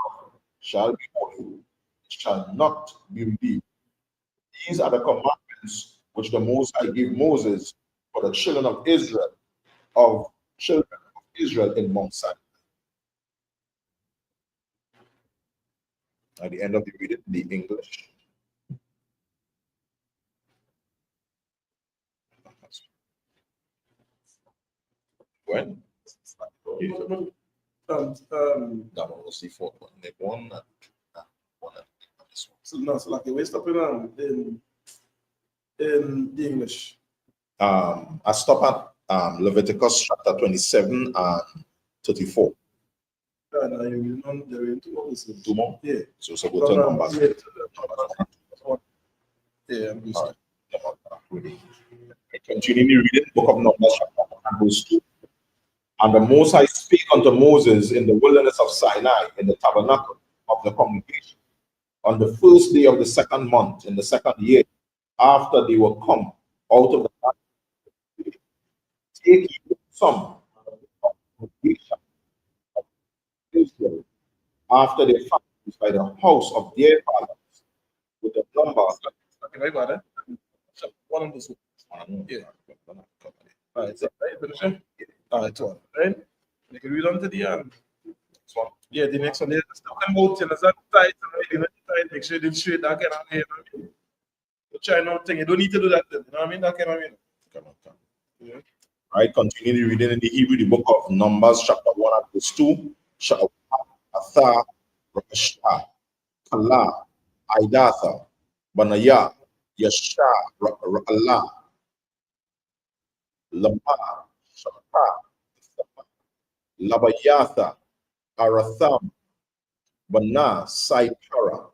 shall be holy. It shall not be redeemed. These are the commandments which the Most High gave Moses for the children of Israel, in Mount Sinai. At the end of the reading, the English. When? That one was the fourth one. They won that one. So no, so like the way stop in the English. I stop at Leviticus chapter 27 and 34. Yeah, no, you know, there are two more? Yeah. So go to Numbers. Yeah, I'm used to Continuing reading, book of Numbers, chapter 1, verse 2. And the Most High spake unto Moses in the wilderness of Sinai, in the tabernacle of the congregation, on the first day of the second month, in the second year, after they were come out of the land. Take ye some of the congregation of Israel after their families by the house of their fathers, with the number. Okay, got it. One of those. Yeah. All right, so right, finish it. All right, so right. You can read on to the one. Yeah, the next one. There's stuff about you know, that tight and tight. Make sure you didn't straight that kind of way. You know what I mean? You try not thing. You don't need to do that. Then, you know what I mean? That kind of way. Yeah. Right, continue reading in the Hebrew, the book of Numbers, chapter 1 and verse 2. Shall Atha, Rakasha, Kala, Idatha, Banaya, Yasha, Allah, Lama, Shapa, Labayatha, Aratham, Bana, Saipara,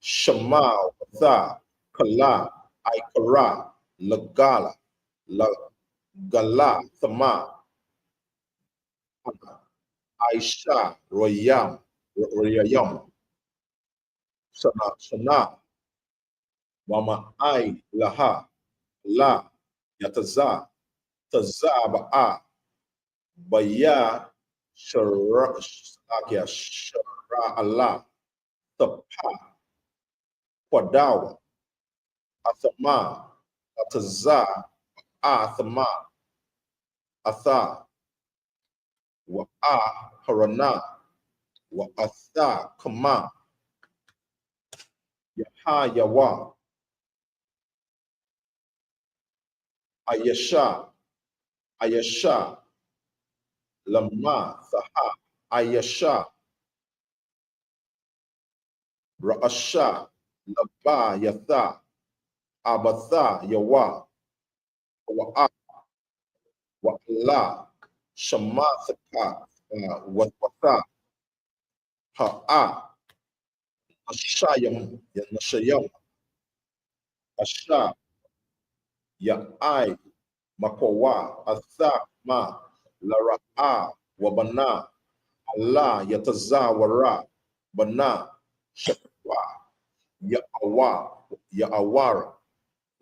Shema, Tha, Kala, Aikara, Lagala, Lagala, Thama, Aisha, Royam, Shana, Wama Ai, Laha, La, Yataza, Tazaba'a, Baya, Shara, Shara Allah, Tapa, Quadawa, Athama, Ataza, Athama, Atha, Wa'a, Harana, Wa'atha, Kama, Yaha, Yawa, Ayasha, Ayasha, Lama, Thaha, Ayasha, Ra'asha, Laba, Yatha, Abatha, Yawa, Wa'a, Wa'ala, Shamathaka, Watha, Ha'a, Ashayam, Yanashayam, Asha, Ya'ai, Makowa, Atha, Ma, Lara'a, Wabana, Allah, Yatazawara, Bana, Shakwa, Ya'awara,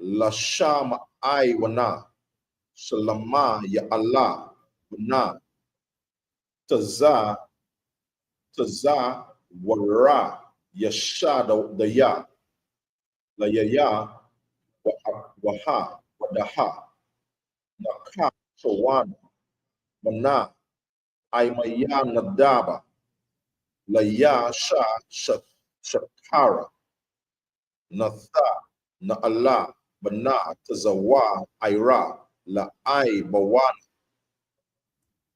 Lashama, Aiwana, Salama, Ya Allah, Bana, Taza, Wara, Yasha, the Ya, La Ya, Waha, Wadaha, Naka, Shawana, Bana, Aimaya, Nadaba, La Ya, Shakara, Natha, Na Allah, Bana, Tazawa, Ira, La Ai, Bawan,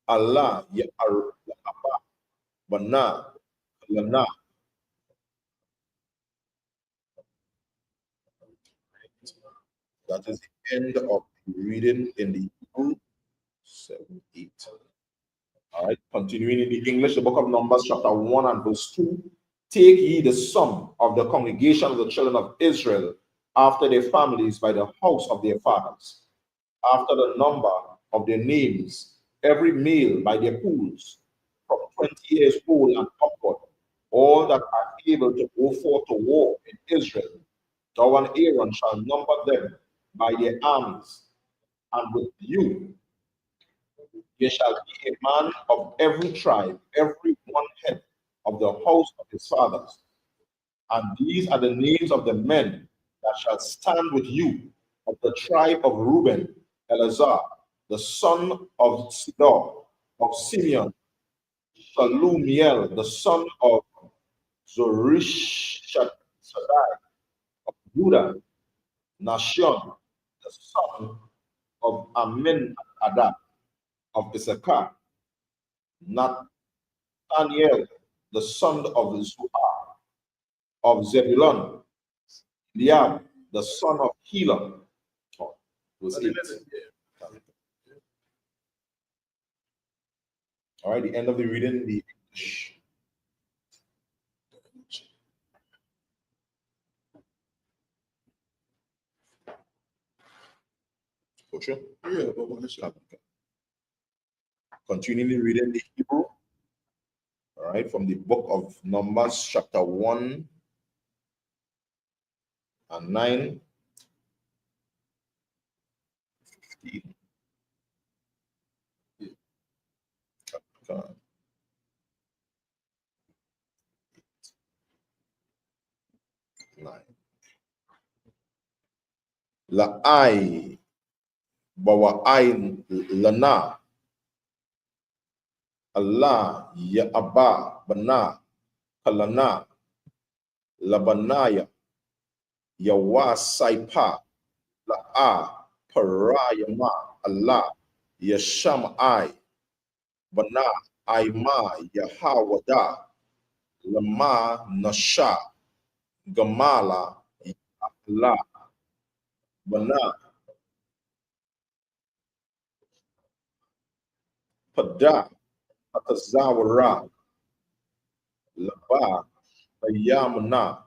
Allah, Ya Aba, Bana, Lana. That is the end of the reading in the Hebrew. 7, 8. All right, continuing in the English, the book of Numbers, chapter 1 and verse 2. Take ye the sum of the congregation of the children of Israel after their families by the house of their fathers, after the number of their names, every male by their pools, from 20 years old and upward, all that are able to go forth to war in Israel. Thou and Aaron shall number them by their armies, and with you there shall be a man of every tribe, every one head of the house of his fathers. And these are the names of the men that shall stand with you of the tribe of Reuben, Eleazar, the son of Sidor, of Simeon, Shalumiel, the son of Zorishadai, of Judah, Nashon, the son of Aminadab, of Issachar, Nathaniel, the son of Zuar, of Zebulun, Eliab, the son of Helon. Oh, was it? All right, the end of the reading, the English. Yeah, continuing reading the Hebrew. All right, from the book of Numbers, chapter 1 and 9. 15. La'ai, bawa'ain lana, Allah, ya'aba, bana, kalana, labanaya, yawa saipa, la'a, parayama, Allah, yasham'ai, bana, aima, yahawada, Lama Nasha, Gamala, La, Bana, Pada, Atazawara, Laba, Ayamana,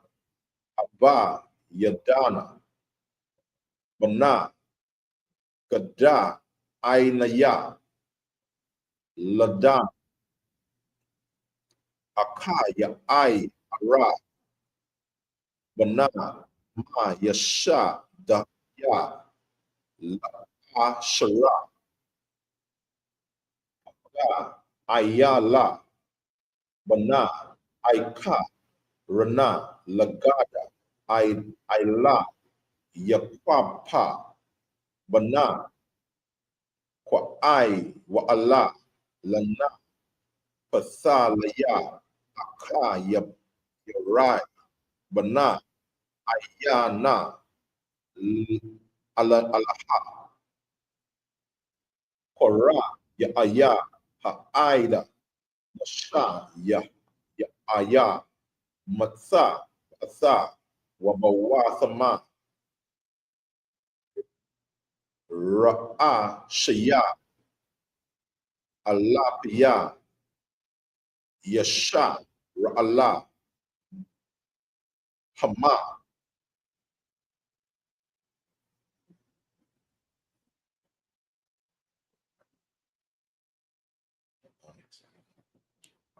Abba, Yadana, Bana, Gada, Ainaya, Ladan, Akaya, I, Ara, Bana, Ma, Yasha, Dahya, La, Shara, Ayala, Bana, Aika, Rana, Lagada, Ayla, Yakwapa, Bana, Kwa Ai, Wa Allah, Lana, Pathalaya, Aka, Yarai, Bana, Ayana, Alaha, Kora, Ya Aya, Ha'aida, Masha, Ya Aya, Matsa, Atha, Wabawathama, Ra'a, Shaya, Alapia, Yasha, Ra'ala, Hama.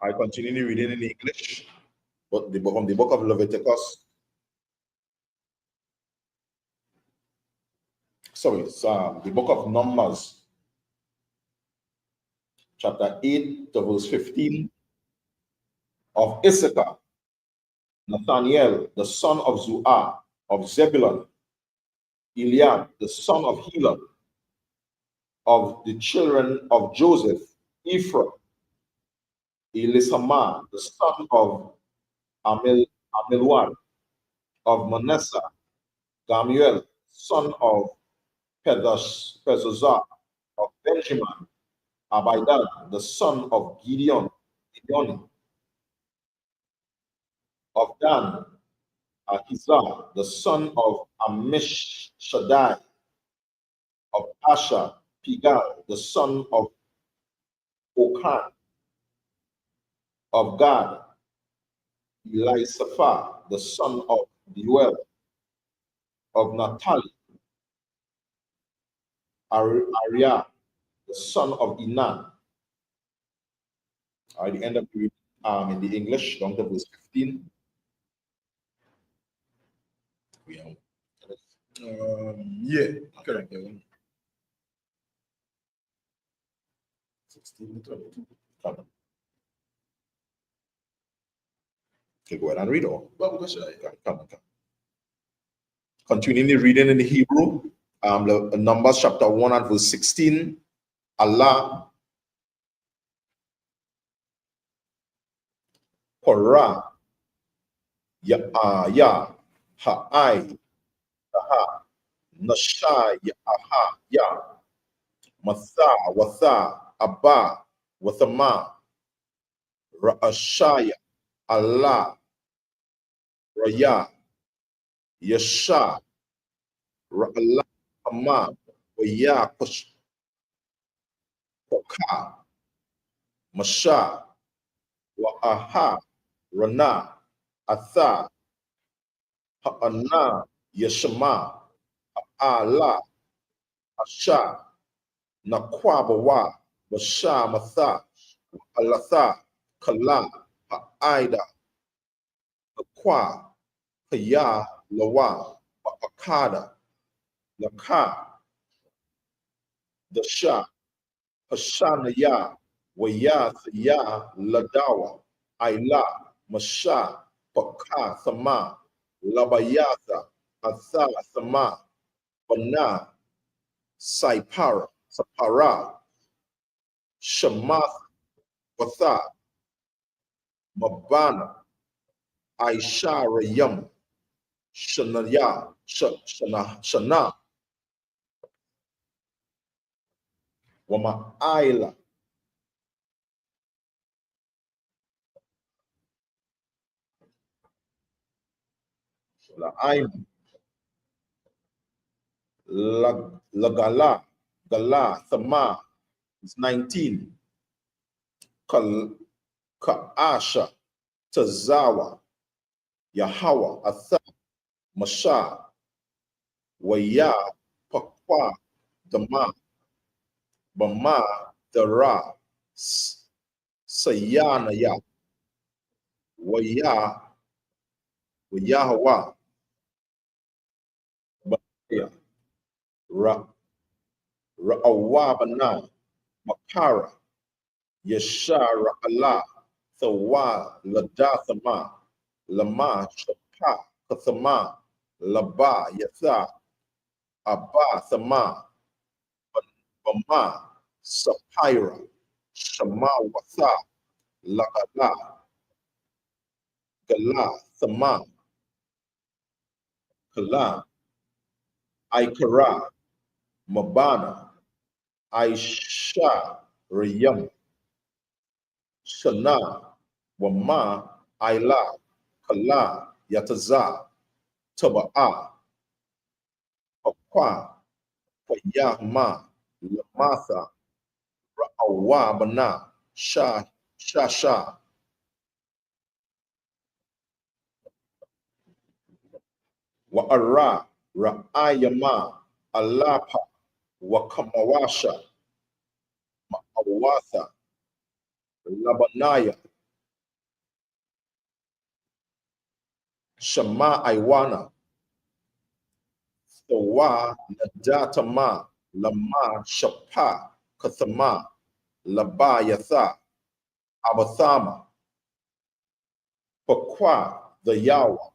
I continue reading in English, but from the book of Leviticus. Sorry, it's, the book of Numbers, chapter 8 to verse 15. Of Issachar, Nathaniel, the son of Zuah, of Zebulun, Eliab, the son of Helon, of the children of Joseph, Ephraim, Elisama, the son of Amilwad, of Manasseh, Gamuel, son of Pedazah, of Benjamin, Abidan, the son of Gideon, of Dan, Ahizah, the son of Amishadai, of Asher, Pigal, the son of Okan, of Gad, Elisapha, the son of Deuel, of Naphtali, Ariah, the son of Enan. I end up reading in the English, down to verse 15. Yeah, correct. 16 to 22. Okay, go ahead and read all. Well, that's right. Come. Continuing reading in the Hebrew, Numbers chapter 1 and verse 16. Allah, Korah, Ya, Ha'ai, Aha, Nashai, Ya, Aha, Ya, Matha, Watha, Abba, Wathama, Ra'ashaya, Allah, Raya, Yasha, Ra'allah, Hama, Waya, Poka, Masha, Wa'aha, Rana, Atha, Ha'ana, Yashama, Allah, Asha, Nakwabawa, Masha, Matha, Alatha, Kala, Ha'aida, Kwa, Kaya, Lawa, Akada, Laka, Dasha, Hashanaya, Waya, Thaya, Ladawa, Aila, Masha, Paka, Sama, Labayatha, Atha, Sama, Bana, Saipara, Sapara, Shamath, Watha, Mabana, Aisha, Rayam, Shanaya, Shana, Wama Aila, La'aim, Lagala, Gala, Thama is 19. Ka'asha, Tazawa, Yahawa, Atha, Masha, Waya, Pakwa, Dama, Bama, Dara, Sayanaya, Waya, Wayahawa, Baya, Ra'awabana, Makara, Yashara Allah, Thawa, Ladathama, Lama, Shapa, Kathama, Laba, Yatha, Abba, Thama, Bama, Sapira, Shama, Watha, Lagala, Gala, Thama, Kala, Aikara, Mabana, Aisha, Rayam, Shana, Wama, Aila, Kala, Yataza, Taba'a, Pakwa, Payahma, Lamatha, Ra'awabana, Shasha, Wa'ara, Ra'ayama, Alapa, Wakamawasha, Ma'awatha, Labanaya, Shama Iwana, Thawa, Nadatama, Lama, Shapa, Kathama, Labayatha, Abathama, Pakwa, the Yawa,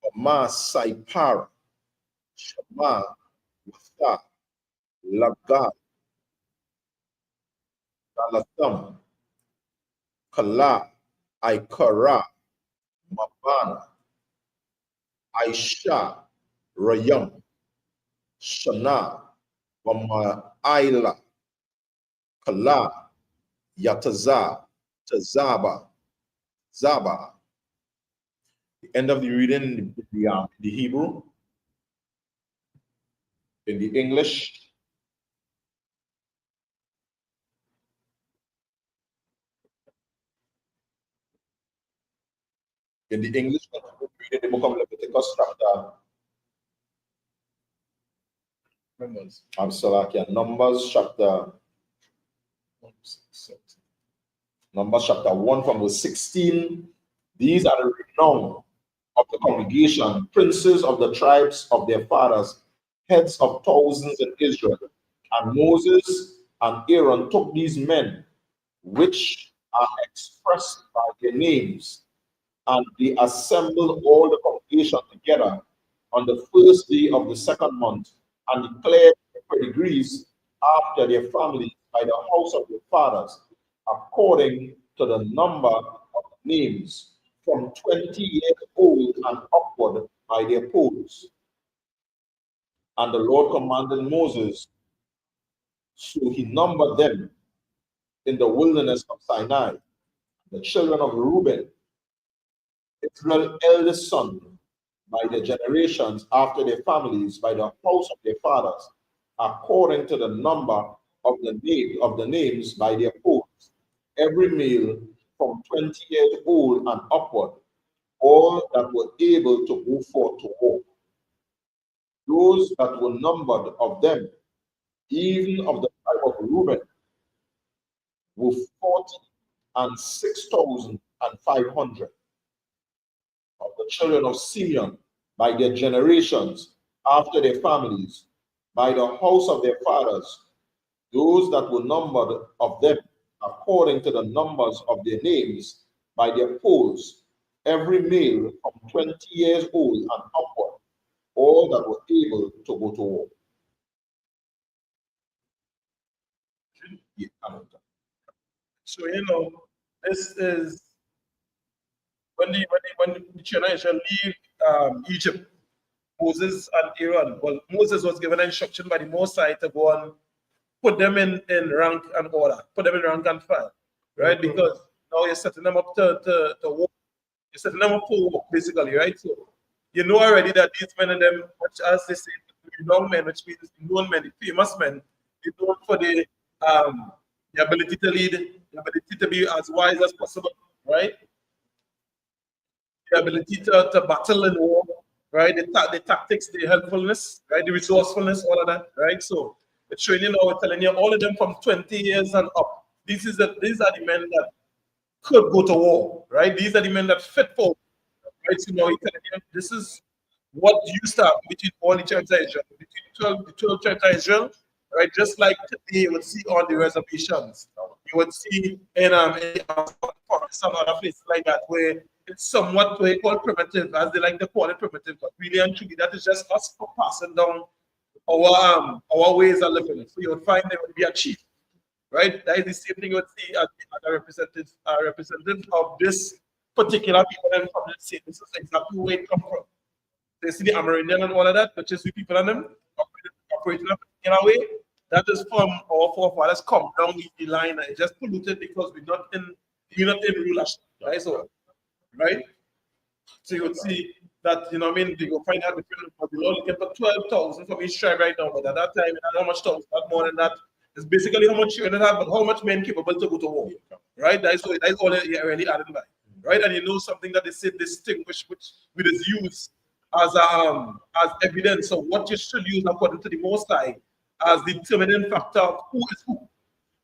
Bama Saipara, Shama, Watha, Laga, Dalatham, Kala, Aikara, Mabana, Aisha, Rayam, Shana, Bama Aila, Kala, Yataza, Tazaba, Zaba. The end of the reading in the Hebrew. In the English. In the English, we read the book of Leviticus chapter. Numbers chapter. Numbers chapter 1 from verse 16. These are the renown of the congregation, princes of the tribes of their fathers, heads of thousands in Israel. And Moses and Aaron took these men, which are expressed by their names, and they assembled all the congregation together on the first day of the second month, and declared their pedigrees after their families by the house of their fathers, according to the number of names, from 20 years old and upward by their polls. And the Lord commanded Moses, so he numbered them in the wilderness of Sinai, the children of Reuben, Israel's eldest son, by their generations after their families, by the house of their fathers, according to the number of the names by their polls, every male from 20 years old and upward, all that were able to go forth to war. Those that were numbered of them, even of the tribe of Reuben, were 46,500. Of the children of Simeon, by their generations, after their families, by the house of their fathers, those that were numbered of them, according to the numbers of their names, by their polls, every male from 20 years old and upward, all that were able to go to war. So, this is when the children of Israel leave Egypt, Moses and Aaron. Well, Moses was given instruction by the Most High to go and put them in rank and order, put them in rank and file, right? Because now you're setting them up to work. You're setting them up for work, basically, right? So you know already that these men and them, which as they say, young men, which means known men, the famous men, they're known for the ability to lead, the ability to be as wise as possible, right? The ability to battle in war, right? The tactics, the helpfulness, right? The resourcefulness, all of that, right? So it's showing you now, we're telling you all of them from 20 years and up. These are the men that could go to war, right? These are the men that fit for war, right? So now this is what used to happen between all the churches of Israel, between the 12 churches of Israel, right? Just like today you would see on the reservations, you would see in forests and other places like that where it's somewhat what they call primitive, as they like to call it primitive, but really and truly that is just us passing down our ways of living. So you would find there would be a chief, right? That is the same thing you would see as a representative of this particular people and from the same. This is exactly where it comes from. They see the Amerindian and all of that, which is we people and them operating in a way. That is from our forefathers come down the line and just polluted because we're not in rulership, right? So, right? So you would see that, you know what I mean, they go find out different, but the Lord looking for 12,000 from each tribe right now, but at that time, how much thousand, not more than that. It's basically how much you have, but how much men capable to go to war, right? That is all you're really added by, right? And you know something that they say distinguish, which we just use as evidence of what you should use according to the Most High as the determining factor of who is who,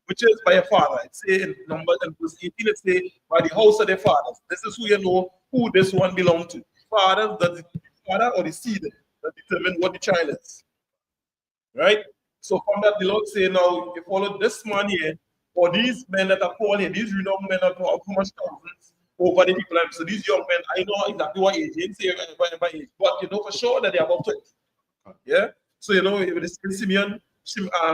which is by a father. It's say in Numbers and verse 18, it say by the house of their fathers. This is who you know who this one belongs to. Father, the father or the seed that determine what the child is. Right? So from that, the Lord say, now you follow this man here, or these men that are called here, these renowned men of how much thousands over the people. So these young men, I know exactly what age, they say by age, but you know for sure that they're about 20. Yeah. So you know, with this Simeon,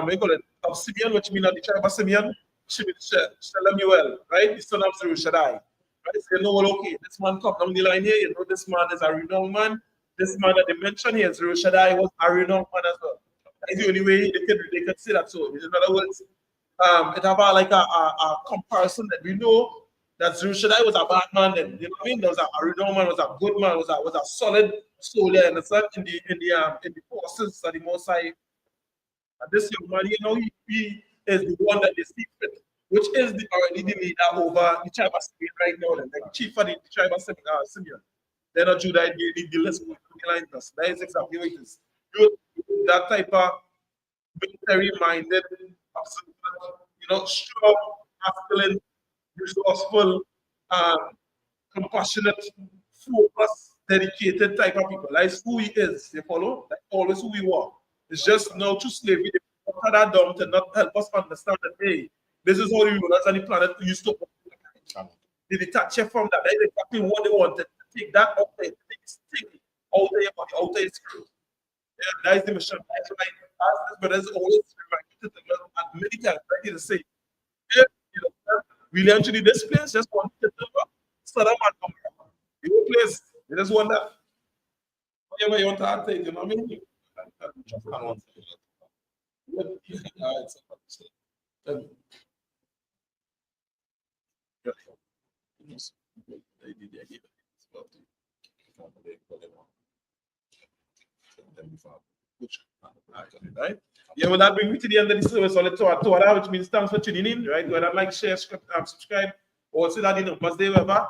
we call it of Simeon, which means the tribe of Simeon, Shemuel, right? The son of Zerubbabel. Right? So you know, well, okay, this man come down the line here. You know, this man is a renowned man. This man that they mentioned here, Zerubbabel, was a renowned man as well. That's the only way they could say that. So in other words, it have a comparison that we know that Zerubbabel was a bad man. Then you know what I mean? There was a renowned man, was a good man, was a solid soldier in the forces of the Most High. And this young man, you know, he is the one that they see fit, which is already the leader over the tribe of Simeon right now. Then, like chief of the tribe of Simeon. They're not Judah, the list of the that is exactly what it is. That type of military-minded, you know, strong, masculine, resourceful, compassionate, focused, dedicated type of people. That's who he is. You follow? That's always who we were. It's just now to slavery. They put that down to not help us understand that, hey, this is how the rulers on the planet used to operate. They detach you from that. That's exactly what they wanted. Take that out there, take stick out there, out there is true. Yeah, that is the mission. That's why as brothers always reminded them at many times, like to say, if you know, really actually this place just want to start up and come. Your place, you just want that. Whatever you want to add, you know what I mean? Come on. Right? Yeah, well, that brings me to the end of the service. So let's talk which means thanks for tuning in, right? Go ahead and like, share, subscribe, or see that the numbers they ever,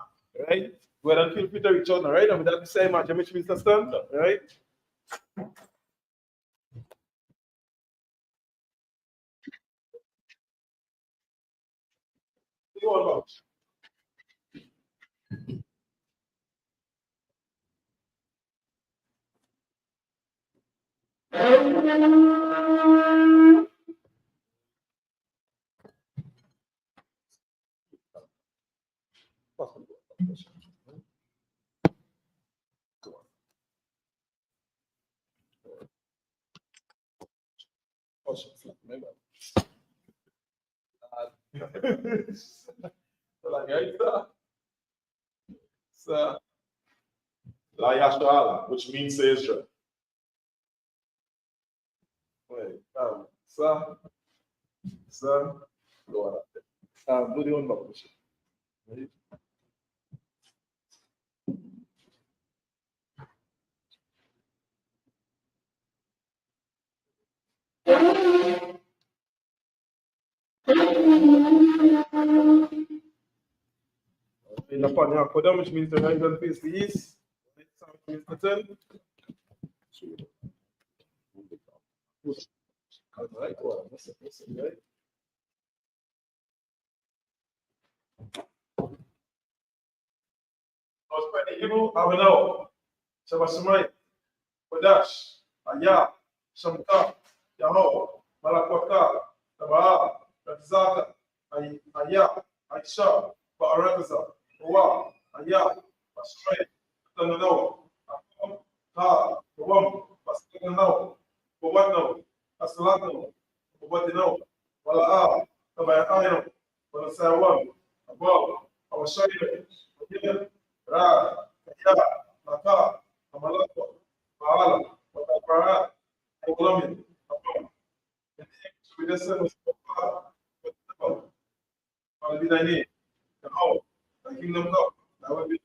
right? Go ahead and feel free to reach out, right? And with that, say, man, which means to stand, right? You all about. So, La Yasha'Allah, which means say Israel. wait, so, go on. Do the one back. Right? upon Yakodam, which means the horizon face the east, right side means the turn. Right, well, that's it, right? I was quite the Hebrew, Avenel, Shabashimai, Kodash, Aya, Shamka, Yahoo, Malakota, Tabaa, Ratzaka, Aya, Aisha, Baarakaza, Owa, Aya, Bashmai, Tanano, Akom, Ha, Wam, Bastanano, Bowatno, Asalano, Bobatino, Walaa, Tabayayo, Walasawan, Above, our Shire, Ra, Kaya, Maka, Amalako, Baala, Watapara, Olamin, Apam. And we just said was I'll be thy name, the how, thy kingdom come, that will be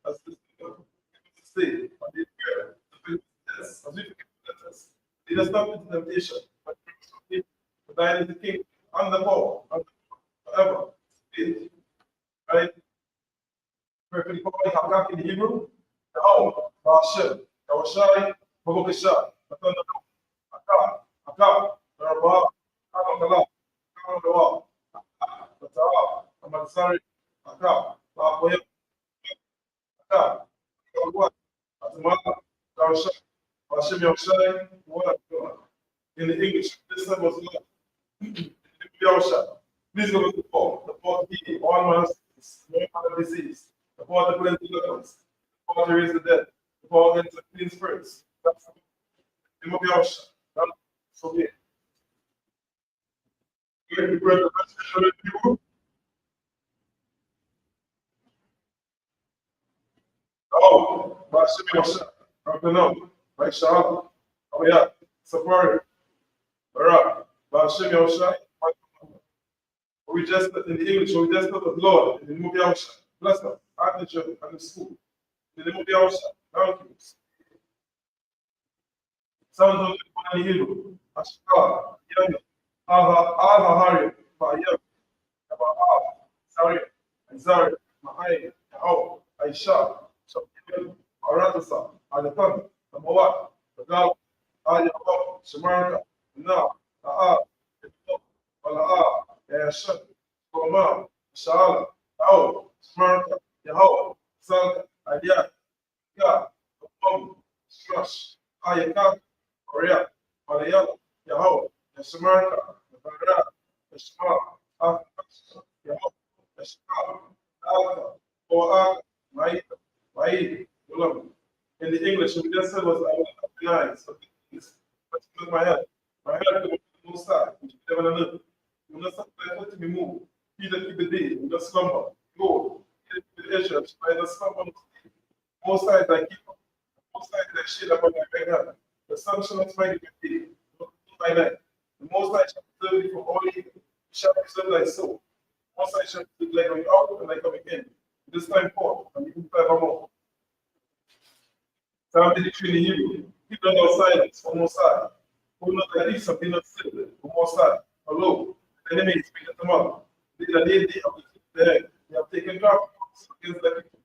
as the state, but the prayer, as we forget us. Lead us not into temptation, but for thine is the king, and the power, and forever. Right? Perfectly properly Hakak in Hebrew, the how, Hashem, Kawashai, Bogokisha, Matana, Aka, Aka, Rabba, Kamakala, Kamadawa, Tata, Amansari, Aka, Lapoya, Aka, Kawa, Atamaka, Kawashai, Hashem Yoshai, what in the English, this time was not. Please go to the fourth key, all manner of sickness, no other disease, the power to cleanse the lepers, the power to raise the dead, the power to clean spirits. That's the name of Yahusha. That's so be. You pray the best of people. Oh, Bashim Yahusha, Rabbanam, Vaishal, oh yeah, Safari, Barak, Bashim Yahusha. We just in the English, we just thought of Lord in the movie Yahusha. Bless them. At the church, at the school. In the movie Yahusha. Thank you. Someone told me in Hebrew. Ashkar, Yami, Al-Hahari, Fayam, Abba, Sari, Zari, Mahai, Yahoo, Aisha, Shakim, Aratasa, Alatan, Amawat, Bagal, Ayahoo, Shamarka, Na, Ta'a, Wala'a, Yashan, Koma, Shala, Ao, Smarta, Yahoo, Salka, Adia, Ya, Om, Strush, Ayaka, Korea, Malayala, Yahoo, Yasmarka, Bara, Yashma, Afrika, Yahoo, Yashma, Alka, Oa, Maida, Maid, Ulam. In the English, we just said was I was nice, but in my head was no side, which you never know. You know, something to be moved. Either keep the day, you just slumber, go, get the issue, by the slumber. Most sides I keep up. Most sides I shit about my right hand. The sun shall not smite the day, by night. The most I shall preserve thee from all evil. You shall preserve thy soul. Most I shall preserve like going out and like coming in. This time forth, and even forevermore. Psalm 33 in the Hebrew. Keep not our silence, on more side. Who not thy lips and be not still, on more side. Hello, the enemy is speaking them up. They have the head. They have taken drafts against the people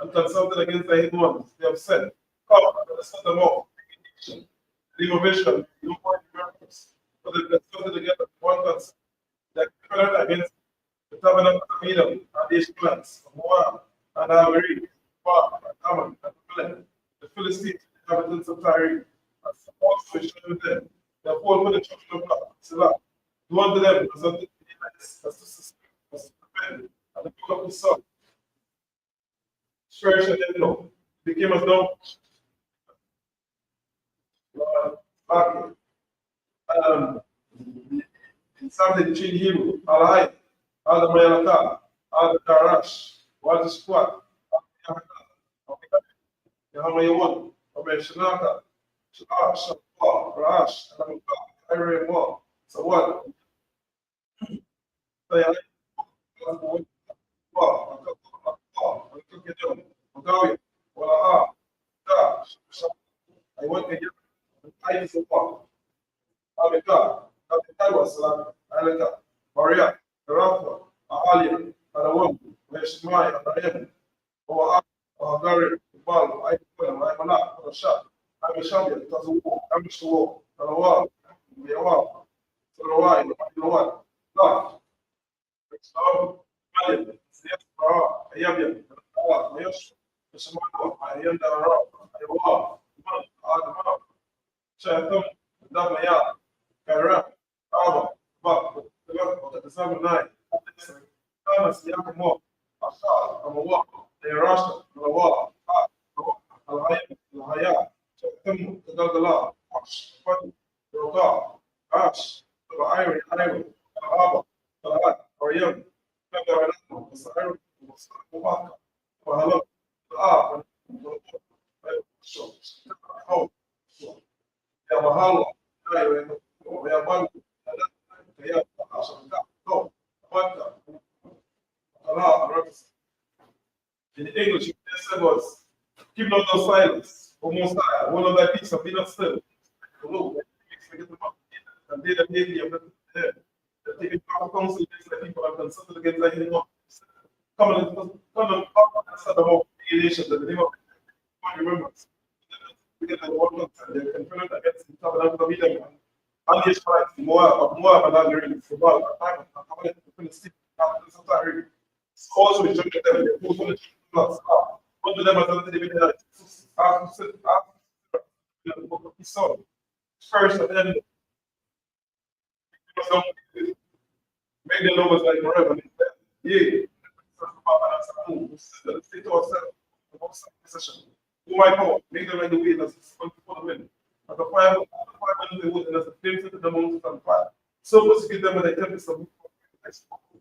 and consulted against the hidden ones. They have said, come, let us set them off. The innovation, no more miracles. But they consulted together one concept. They declared against the tabernacle of Edom and the Ishmaelites of Moab and Amori, Moab and Ammon and Philistia, the Philistines, the inhabitants of Tyre, and also showed them. They have all put the children of God, Selah. Do unto them as unto the Israelites, as to sustain, as to defend, and the book of the sun. Stretch and then no. Became as though in Sunday between Hebrew, Alai, Al Mayalaka, Al Darash, Wal Squat, Yahamayawan, Obey Shanaka, Shah, Rash, and Iron Wall. So what? I want to get I support. Abeka, Abeka was Aleka, Maria, Rafa, Alia, and a woman, where she my, I or Gary, Ball, I am a shot. I'm a champion, it was a war, I'm a war, and a war, be a war. So why, you know what? No. So, I am the I am the Chatham, Damaya, Kara, Aba, Bak, the 7-9, Thomas Yakamo, Asha, Amawa, the Rasha, Lawa, Lahaya, Chatham, the Dagala, Ash, Roga, Ash, the Iron, Aba, the Oriam, the Sahara, the Mahalo, the Ah, the ya mahalo ya bantu ya no but in English what they said was keep not those silence almost one of that piece of peanut still and they the baby of the taking council against the people and consulted against the anyone come and start about relation the name of remembrance because the world they're confronted against the tabernacle of Eden and this fight more about the football time and I'm stick sometimes also the church that they put on the class one of them has the bit after the book of Esau first and then make the logos like forever yeah state ourselves who might know, make them like the way that's going to follow in. But the fire the wood and as the flames into the mountains and fire. So let's give them an attempt to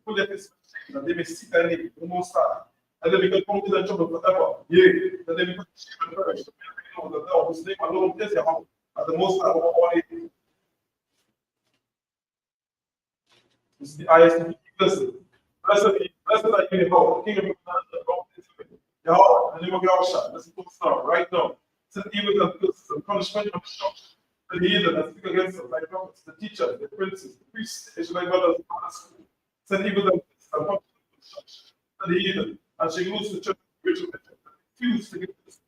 put their face and they may see their name, the most high. And then we can come to the trouble forever. Yeah. And then we can see the perish. The Lord whose name alone is your home. At the most high of all ages. This is the ISUPK. Listen. Blessed are you, Lord, King of the Yahweh, the name of Yahweh, let's put start right now. Send evil and curses and punishment and destruction. The heathen that speak against us, like prophets, the teachers, the princes, the priests, the Israelite brothers, the fathers. Send evil and curses and punishment and destruction. The heathen, and she moves the church of rich and refuse to give this.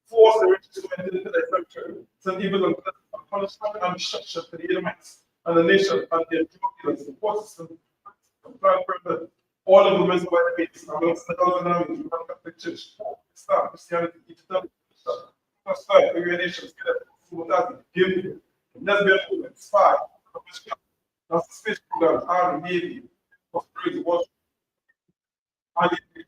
Force the rich to enter into their sanctuary. Send evil and curses and punishment and destruction to the Edomites and the nation and the Ethiopians, the forces and plan further. All of the men by the gates, amongst the thousand armies, you can't the church. Stop Christianity, each other. First five, every nation, give. Lesbian women, spy, that's the space program, army, navy, prosperity, worship. And give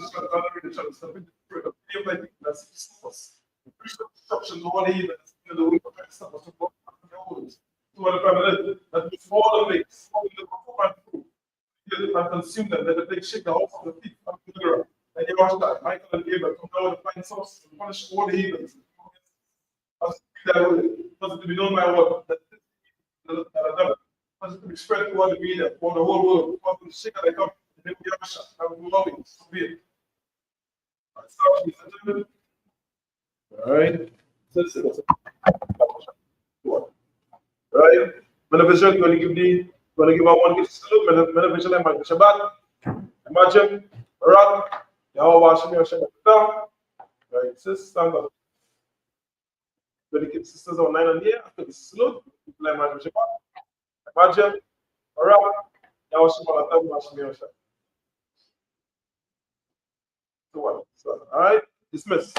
us the religion, something to live like that's us. The priest of destruction, the one he that's in the way of stuff was to work on the family that was all the lakes, all the food. And consume them, that they shake the house of the feet of the ground. And you watch that Michael and Gabriel come down to find source and punish all the heathens. Because to be known by what that to be spread throughout the media for the whole world. Because the shake that they come, they will be shot. I will love it. So be it. All right. Right. Beneficial, going to give the. Going to give out one gift salute, beneficial and Shabbat. Imagine, Barak, Yahweh washing your Shabbat. Right, sis, stand up. Going to give sisters on 9 and here after the salute. Imagine Shabbat. Imagine, Barak, Yahweh Shabbat, washing your Shabbat. So what? So, all right, dismiss.